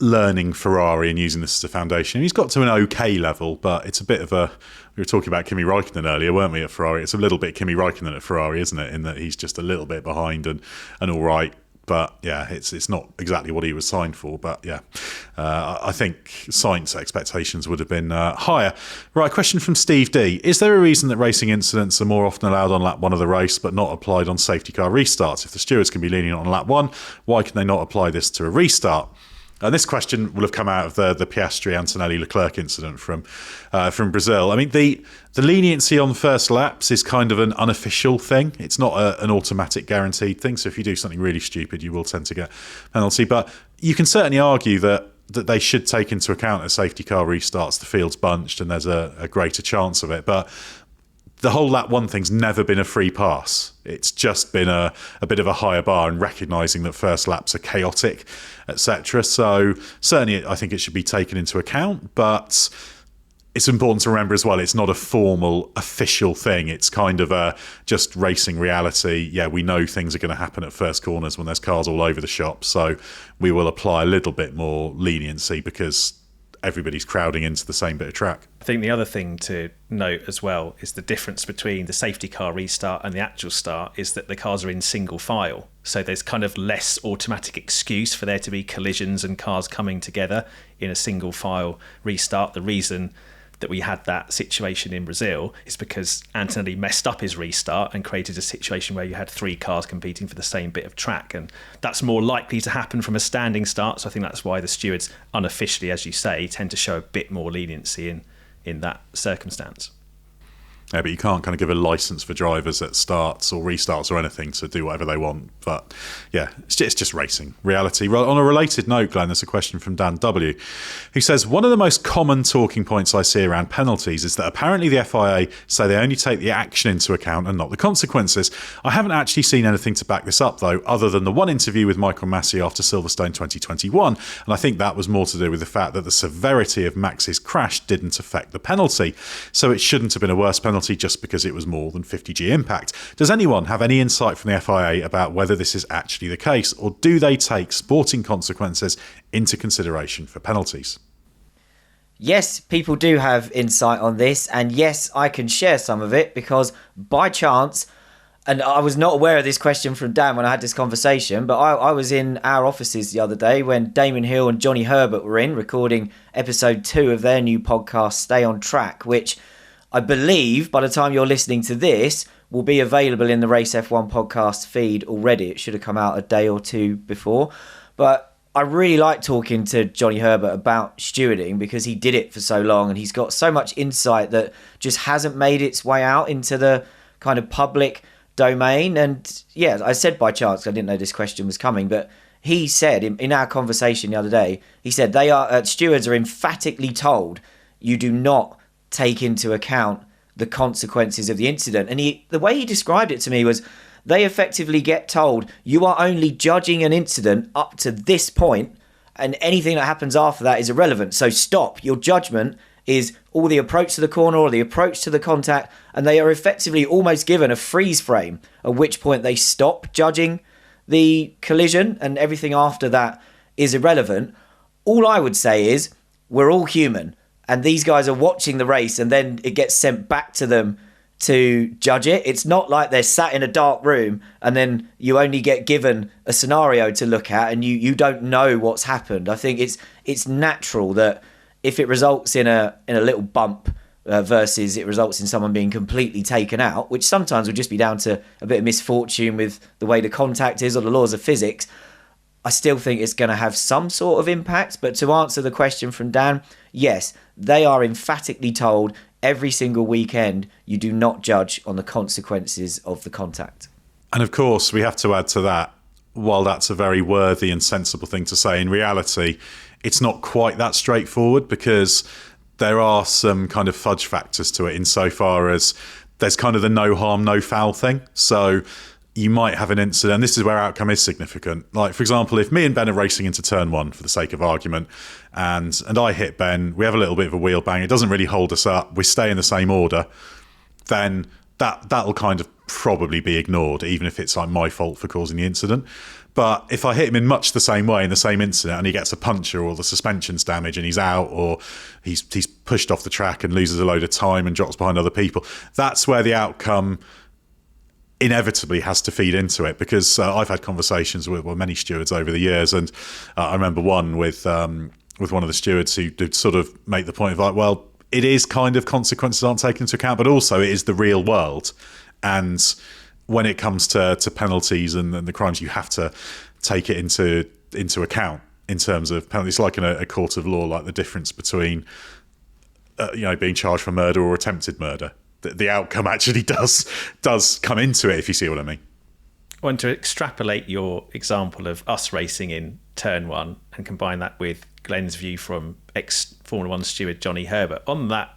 learning Ferrari and using this as a foundation. He's got to an okay level, but it's a bit of a... We were talking about Kimi Räikkönen earlier, weren't we, at Ferrari? It's a little bit Kimi Räikkönen at Ferrari, isn't it, in that he's just a little bit behind and all right, But yeah, it's not exactly what he was signed for. But yeah, I think Sainz expectations would have been higher. Right, question from Steve D. Is there a reason that racing incidents are more often allowed on lap 1 of the race but not applied on safety car restarts? If the stewards can be lenient on lap 1, why can they not apply this to a restart? And this question will have come out of the Piastri Antonelli Leclerc incident from Brazil. I mean, the leniency on first laps is kind of an unofficial thing. It's not an automatic guaranteed thing. So if you do something really stupid, you will tend to get a penalty. But you can certainly argue that they should take into account as safety car restarts, the field's bunched and there's a greater chance of it. But the whole lap 1 thing's never been a free pass. It's just been a bit of a higher bar, and recognising that first laps are chaotic, etc. So certainly I think it should be taken into account, but it's important to remember as well, it's not a formal official thing. It's kind of just racing reality. Yeah, we know things are going to happen at first corners when there's cars all over the shop, so we will apply a little bit more leniency because everybody's crowding into the same bit of track. I think the other thing to note as well is the difference between the safety car restart and the actual start is that the cars are in single file. So there's kind of less automatic excuse for there to be collisions and cars coming together in a single file restart. The reason that we had that situation in Brazil is because Antonelli messed up his restart and created a situation where you had 3 cars competing for the same bit of track, and that's more likely to happen from a standing start. So I think that's why the stewards unofficially, as you say, tend to show a bit more leniency in that circumstance. Yeah, but you can't kind of give a license for drivers at starts or restarts or anything to do whatever they want. But yeah, it's just racing reality. On a related note, Glenn, there's a question from Dan W, who says, one of the most common talking points I see around penalties is that apparently the FIA say they only take the action into account and not the consequences. I haven't actually seen anything to back this up, though, other than the one interview with Michael Massey after Silverstone 2021. And I think that was more to do with the fact that the severity of Max's crash didn't affect the penalty. So it shouldn't have been a worse penalty just because it was more than 50G impact. Does anyone have any insight from the FIA about whether this is actually the case, or do they take sporting consequences into consideration for penalties? Yes, people do have insight on this, and yes, I can share some of it because by chance, and I was not aware of this question from Dan when I had this conversation, but I was in our offices the other day when Damon Hill and Johnny Herbert were in recording episode 2 of their new podcast, Stay on Track, which I believe by the time you're listening to this will be available in the Race F1 podcast feed already. It should have come out a day or 2 before. But I really like talking to Johnny Herbert about stewarding because he did it for so long and he's got so much insight that just hasn't made its way out into the kind of public domain. And yeah, I said by chance, I didn't know this question was coming, but he said in our conversation the other day, he said stewards are emphatically told you do not take into account the consequences of the incident. And the way he described it to me was they effectively get told you are only judging an incident up to this point and anything that happens after that is irrelevant. So stop. Your judgment is all the approach to the corner or the approach to the contact, and they are effectively almost given a freeze frame, at which point they stop judging the collision and everything after that is irrelevant. All I would say is we're all human. And these guys are watching the race and then it gets sent back to them to judge it. It's not like they're sat in a dark room and then you only get given a scenario to look at and you don't know what's happened. I think it's natural that if it results in a little bump versus it results in someone being completely taken out, which sometimes would just be down to a bit of misfortune with the way the contact is or the laws of physics, I still think it's going to have some sort of impact. But to answer the question from Dan, yes, they are emphatically told every single weekend you do not judge on the consequences of the contact. And of course, we have to add to that, while that's a very worthy and sensible thing to say, in reality, it's not quite that straightforward because there are some kind of fudge factors to it insofar as there's kind of the no harm, no foul thing. So you might have an incident, and this is where outcome is significant. Like, for example, if me and Ben are racing into turn 1, for the sake of argument, and I hit Ben, we have a little bit of a wheel bang, it doesn't really hold us up, we stay in the same order, then that'll kind of probably be ignored, even if it's like my fault for causing the incident. But if I hit him in much the same way in the same incident and he gets a puncture or the suspension's damaged and he's out or he's pushed off the track and loses a load of time and drops behind other people, that's where the outcome inevitably has to feed into it, because I've had conversations with many stewards over the years, and I remember one with one of the stewards who did sort of make the point of like, well, it is kind of consequences aren't taken into account, but also it is the real world, and when it comes to penalties and the crimes, you have to take it into account in terms of penalties. It's like in a court of law, like the difference between being charged for murder or attempted murder. The outcome actually does come into it, if you see what I mean. I want to extrapolate your example of us racing in turn one and combine that with Glenn's view from ex-Formula 1 steward Johnny Herbert. On that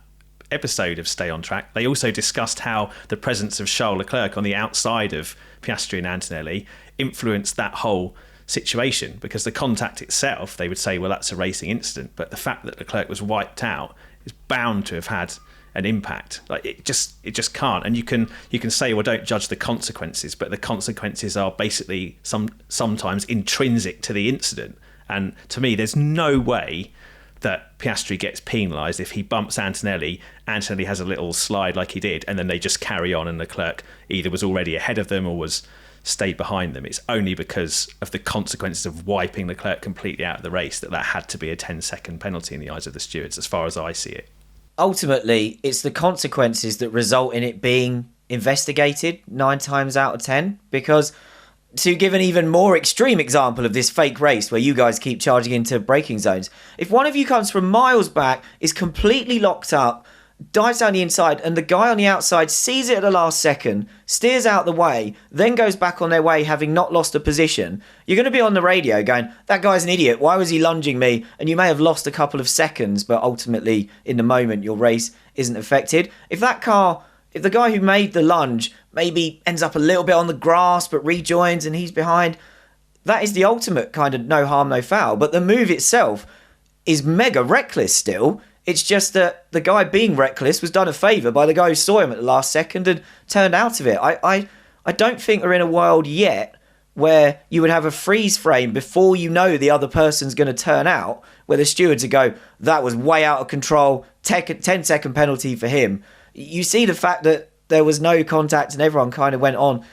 episode of Stay on Track, they also discussed how the presence of Charles Leclerc on the outside of Piastri and Antonelli influenced that whole situation, because the contact itself, they would say, well, that's a racing incident, but the fact that Leclerc was wiped out is bound to have had an impact. Like it just can't. And you can say, well, don't judge the consequences, but the consequences are basically sometimes intrinsic to the incident. And to me, there's no way that Piastri gets penalised if he bumps Antonelli has a little slide like he did, and then they just carry on, and Leclerc either was already ahead of them or was stayed behind them. It's only because of the consequences of wiping Leclerc completely out of the race that had to be a 10-second penalty in the eyes of the stewards, as far as I see it. Ultimately, it's the consequences that result in it being investigated 9 times out of 10. Because, to give an even more extreme example of this fake race where you guys keep charging into braking zones, if one of you comes from miles back, is completely locked up, dives down the inside, and the guy on the outside sees it at the last second, steers out the way, then goes back on their way having not lost a position, you're going to be on the radio going, that guy's an idiot, why was he lunging me? And you may have lost a couple of seconds, but ultimately in the moment your race isn't affected. If the guy who made the lunge maybe ends up a little bit on the grass but rejoins and he's behind, that is the ultimate kind of no harm no foul. But the move itself is mega reckless still. It's just that the guy being reckless was done a favour by the guy who saw him at the last second and turned out of it. I don't think we're in a world yet where you would have a freeze frame before you know the other person's going to turn out, where the stewards would go, that was way out of control, 10-second penalty for him. You see the fact that there was no contact and everyone kind of went on.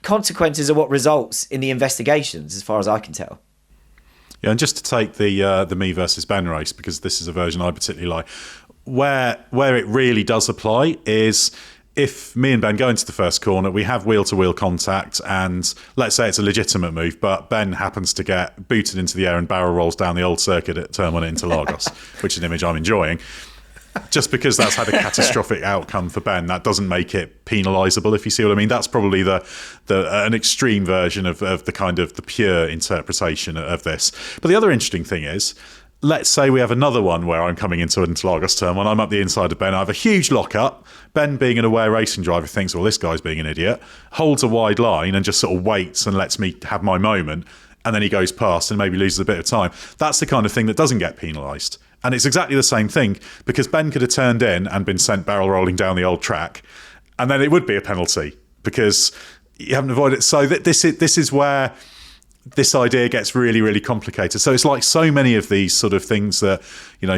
Consequences are what results in the investigations, as far as I can tell. Yeah, and just to take the me versus Ben race, because this is a version I particularly like, where it really does apply is if me and Ben go into the first corner, we have wheel-to-wheel contact, and let's say it's a legitimate move, but Ben happens to get booted into the air and barrel rolls down the old circuit at Turn 1 at Interlagos, which is an image I'm enjoying. Just because that's had a catastrophic outcome for Ben, that doesn't make it penalisable, if you see what I mean. That's probably an extreme version of the kind of the pure interpretation of this. But the other interesting thing is, let's say we have another one where I'm coming into an Interlagos turn when I'm up the inside of Ben. I have a huge lock-up. Ben, being an aware racing driver, thinks, well, this guy's being an idiot, holds a wide line and just sort of waits and lets me have my moment. And then he goes past and maybe loses a bit of time. That's the kind of thing that doesn't get penalised. And it's exactly the same thing, because Ben could have turned in and been sent barrel rolling down the old track, and then it would be a penalty because you haven't avoided it. So this is where this idea gets really, really complicated. So it's like so many of these sort of things that,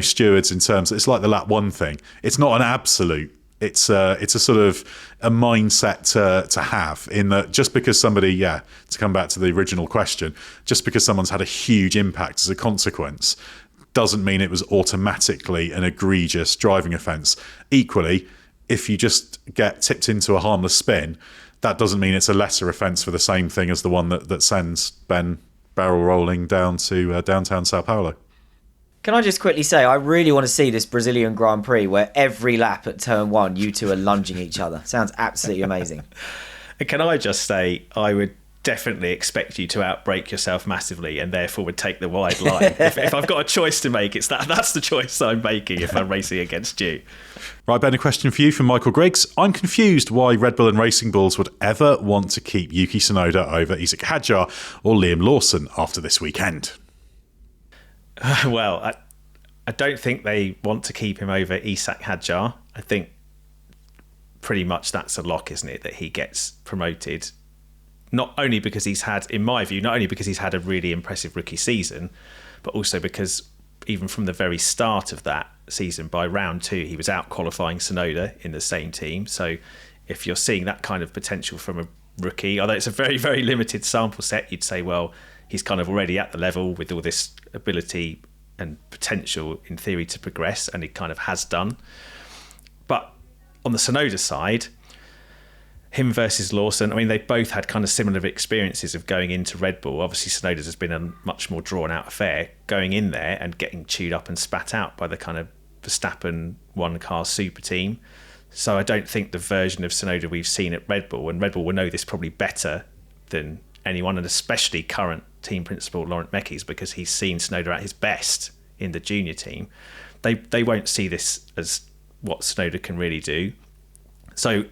stewards in terms, it's like the lap one thing. It's not an absolute. It's a sort of a mindset to have, in that just because somebody, to come back to the original question, just because someone's had a huge impact as a consequence doesn't mean it was automatically an egregious driving offence. Equally, if you just get tipped into a harmless spin, that doesn't mean it's a lesser offence for the same thing as the one that sends Ben barrel rolling down to downtown Sao Paulo. Can I just quickly say, I really want to see this Brazilian Grand Prix where every lap at turn 1, you two are lunging each other. Sounds absolutely amazing. Can I just say, I would definitely expect you to outbrake yourself massively and therefore would take the wide line. if I've got a choice to make, that's the choice I'm making if I'm racing against you. Right, Ben, a question for you from Michael Griggs. I'm confused why Red Bull and Racing Bulls would ever want to keep Yuki Tsunoda over Isaac Hadjar or Liam Lawson after this weekend. Well, I don't think they want to keep him over Isaac Hadjar. I think pretty much that's a lock, isn't it, that he gets promoted. Not only because he's had, in my view, a really impressive rookie season, but also because even from the very start of that season, by round 2, he was out qualifying Tsunoda in the same team. So if you're seeing that kind of potential from a rookie, although it's a very, very limited sample set, you'd say, well, he's kind of already at the level with all this ability and potential in theory to progress, and he kind of has done. But on the Tsunoda side, him versus Lawson, I mean, they both had kind of similar experiences of going into Red Bull. Obviously, Tsunoda's has been a much more drawn out affair, going in there and getting chewed up and spat out by the kind of Verstappen one-car super team. So I don't think the version of Tsunoda we've seen at Red Bull, and Red Bull will know this probably better than anyone, and especially current team principal Laurent Mekies, because he's seen Tsunoda at his best in the junior team. They won't see this as what Tsunoda can really do. So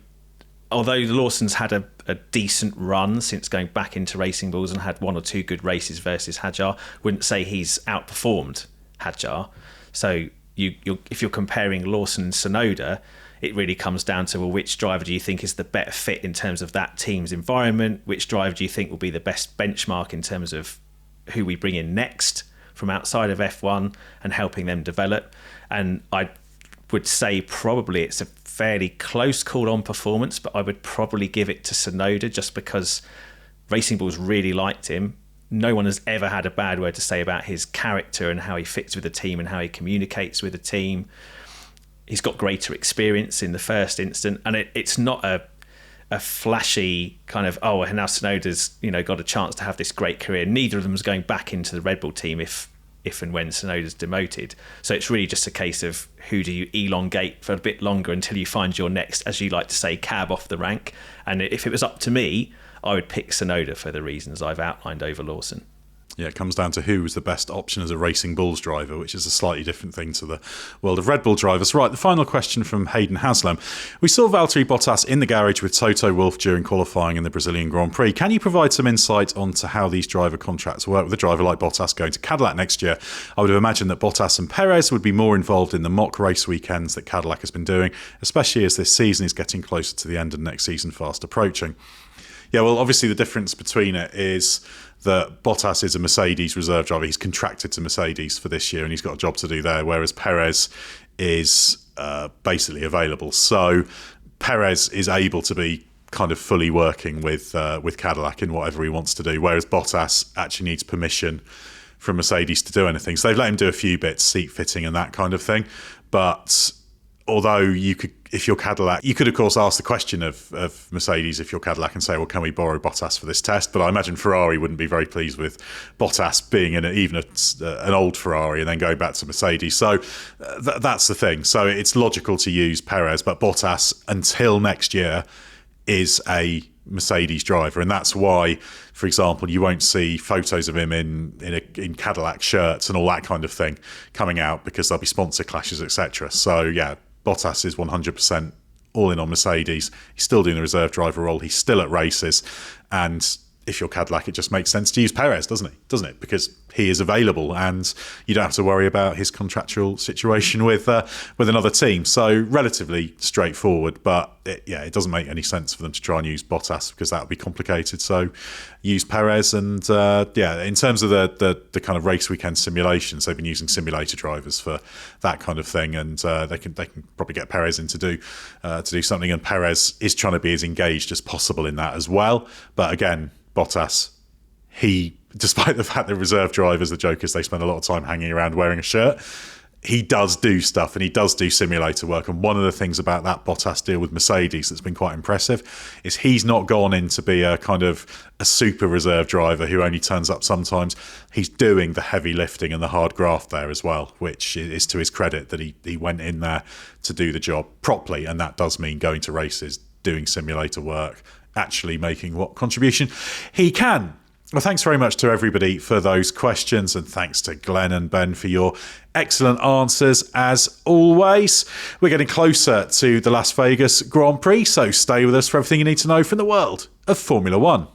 although Lawson's had a decent run since going back into Racing Bulls and had one or two good races versus Hadjar, wouldn't say he's outperformed Hadjar. So if you're comparing Lawson and Tsunoda, it really comes down to, well, which driver do you think is the better fit in terms of that team's environment? Which driver do you think will be the best benchmark in terms of who we bring in next from outside of F1 and helping them develop? And I would say probably it's a fairly close call on performance, but I would probably give it to Tsunoda just because Racing Bulls really liked him. No one has ever had a bad word to say about his character and how he fits with the team and how he communicates with the team. He's got greater experience in the first instant, and it's not a flashy kind of, oh, now Tsunoda's got a chance to have this great career. Neither of them is going back into the Red Bull team if and when Tsunoda's demoted. So it's really just a case of who do you elongate for a bit longer until you find your next, as you like to say, cab off the rank. And if it was up to me, I would pick Tsunoda for the reasons I've outlined over Lawson. Yeah, it comes down to who was the best option as a Racing Bulls driver, which is a slightly different thing to the world of Red Bull drivers. Right, the final question from Hayden Haslam. We saw Valtteri Bottas in the garage with Toto Wolff during qualifying in the Brazilian Grand Prix. Can you provide some insight onto how these driver contracts work with a driver like Bottas going to Cadillac next year? I would have imagined that Bottas and Perez would be more involved in the mock race weekends that Cadillac has been doing, especially as this season is getting closer to the end and next season fast approaching. Yeah, well, obviously the difference between it is that Bottas is a Mercedes reserve driver. He's contracted to Mercedes for this year and he's got a job to do there, whereas Perez is basically available. So Perez is able to be kind of fully working with Cadillac in whatever he wants to do, whereas Bottas actually needs permission from Mercedes to do anything. So they've let him do a few bits, seat fitting and that kind of thing. But although you could, if you're Cadillac, you could of course ask the question of Mercedes if you're Cadillac and say, well, can we borrow Bottas for this test? But I imagine Ferrari wouldn't be very pleased with Bottas being in an old Ferrari and then going back to Mercedes. So that's the thing. So it's logical to use Perez, but Bottas until next year is a Mercedes driver, and that's why, for example, you won't see photos of him in Cadillac shirts and all that kind of thing coming out because there'll be sponsor clashes, etc. So yeah, Bottas is 100% all in on Mercedes. He's still doing the reserve driver role. He's still at races, and if you're Cadillac, it just makes sense to use Perez, doesn't it? Because he is available, and you don't have to worry about his contractual situation with another team. So relatively straightforward, but it doesn't make any sense for them to try and use Bottas because that would be complicated. So use Perez, and in terms of the kind of race weekend simulations, they've been using simulator drivers for that kind of thing, and they can probably get Perez in to do something. And Perez is trying to be as engaged as possible in that as well. But again, Bottas, despite the fact that reserve drivers, the joke is they spend a lot of time hanging around wearing a shirt, he does do stuff and he does do simulator work. And one of the things about that Bottas deal with Mercedes that's been quite impressive is he's not gone in to be a kind of a super reserve driver who only turns up sometimes. He's doing the heavy lifting and the hard graft there as well, which is to his credit that he went in there to do the job properly. And that does mean going to races, doing simulator work, actually making what contribution he can. Well, thanks very much to everybody for those questions, and thanks to Glenn and Ben for your excellent answers as always. We're getting closer to the Las Vegas Grand Prix, so stay with us for everything you need to know from the world of Formula One.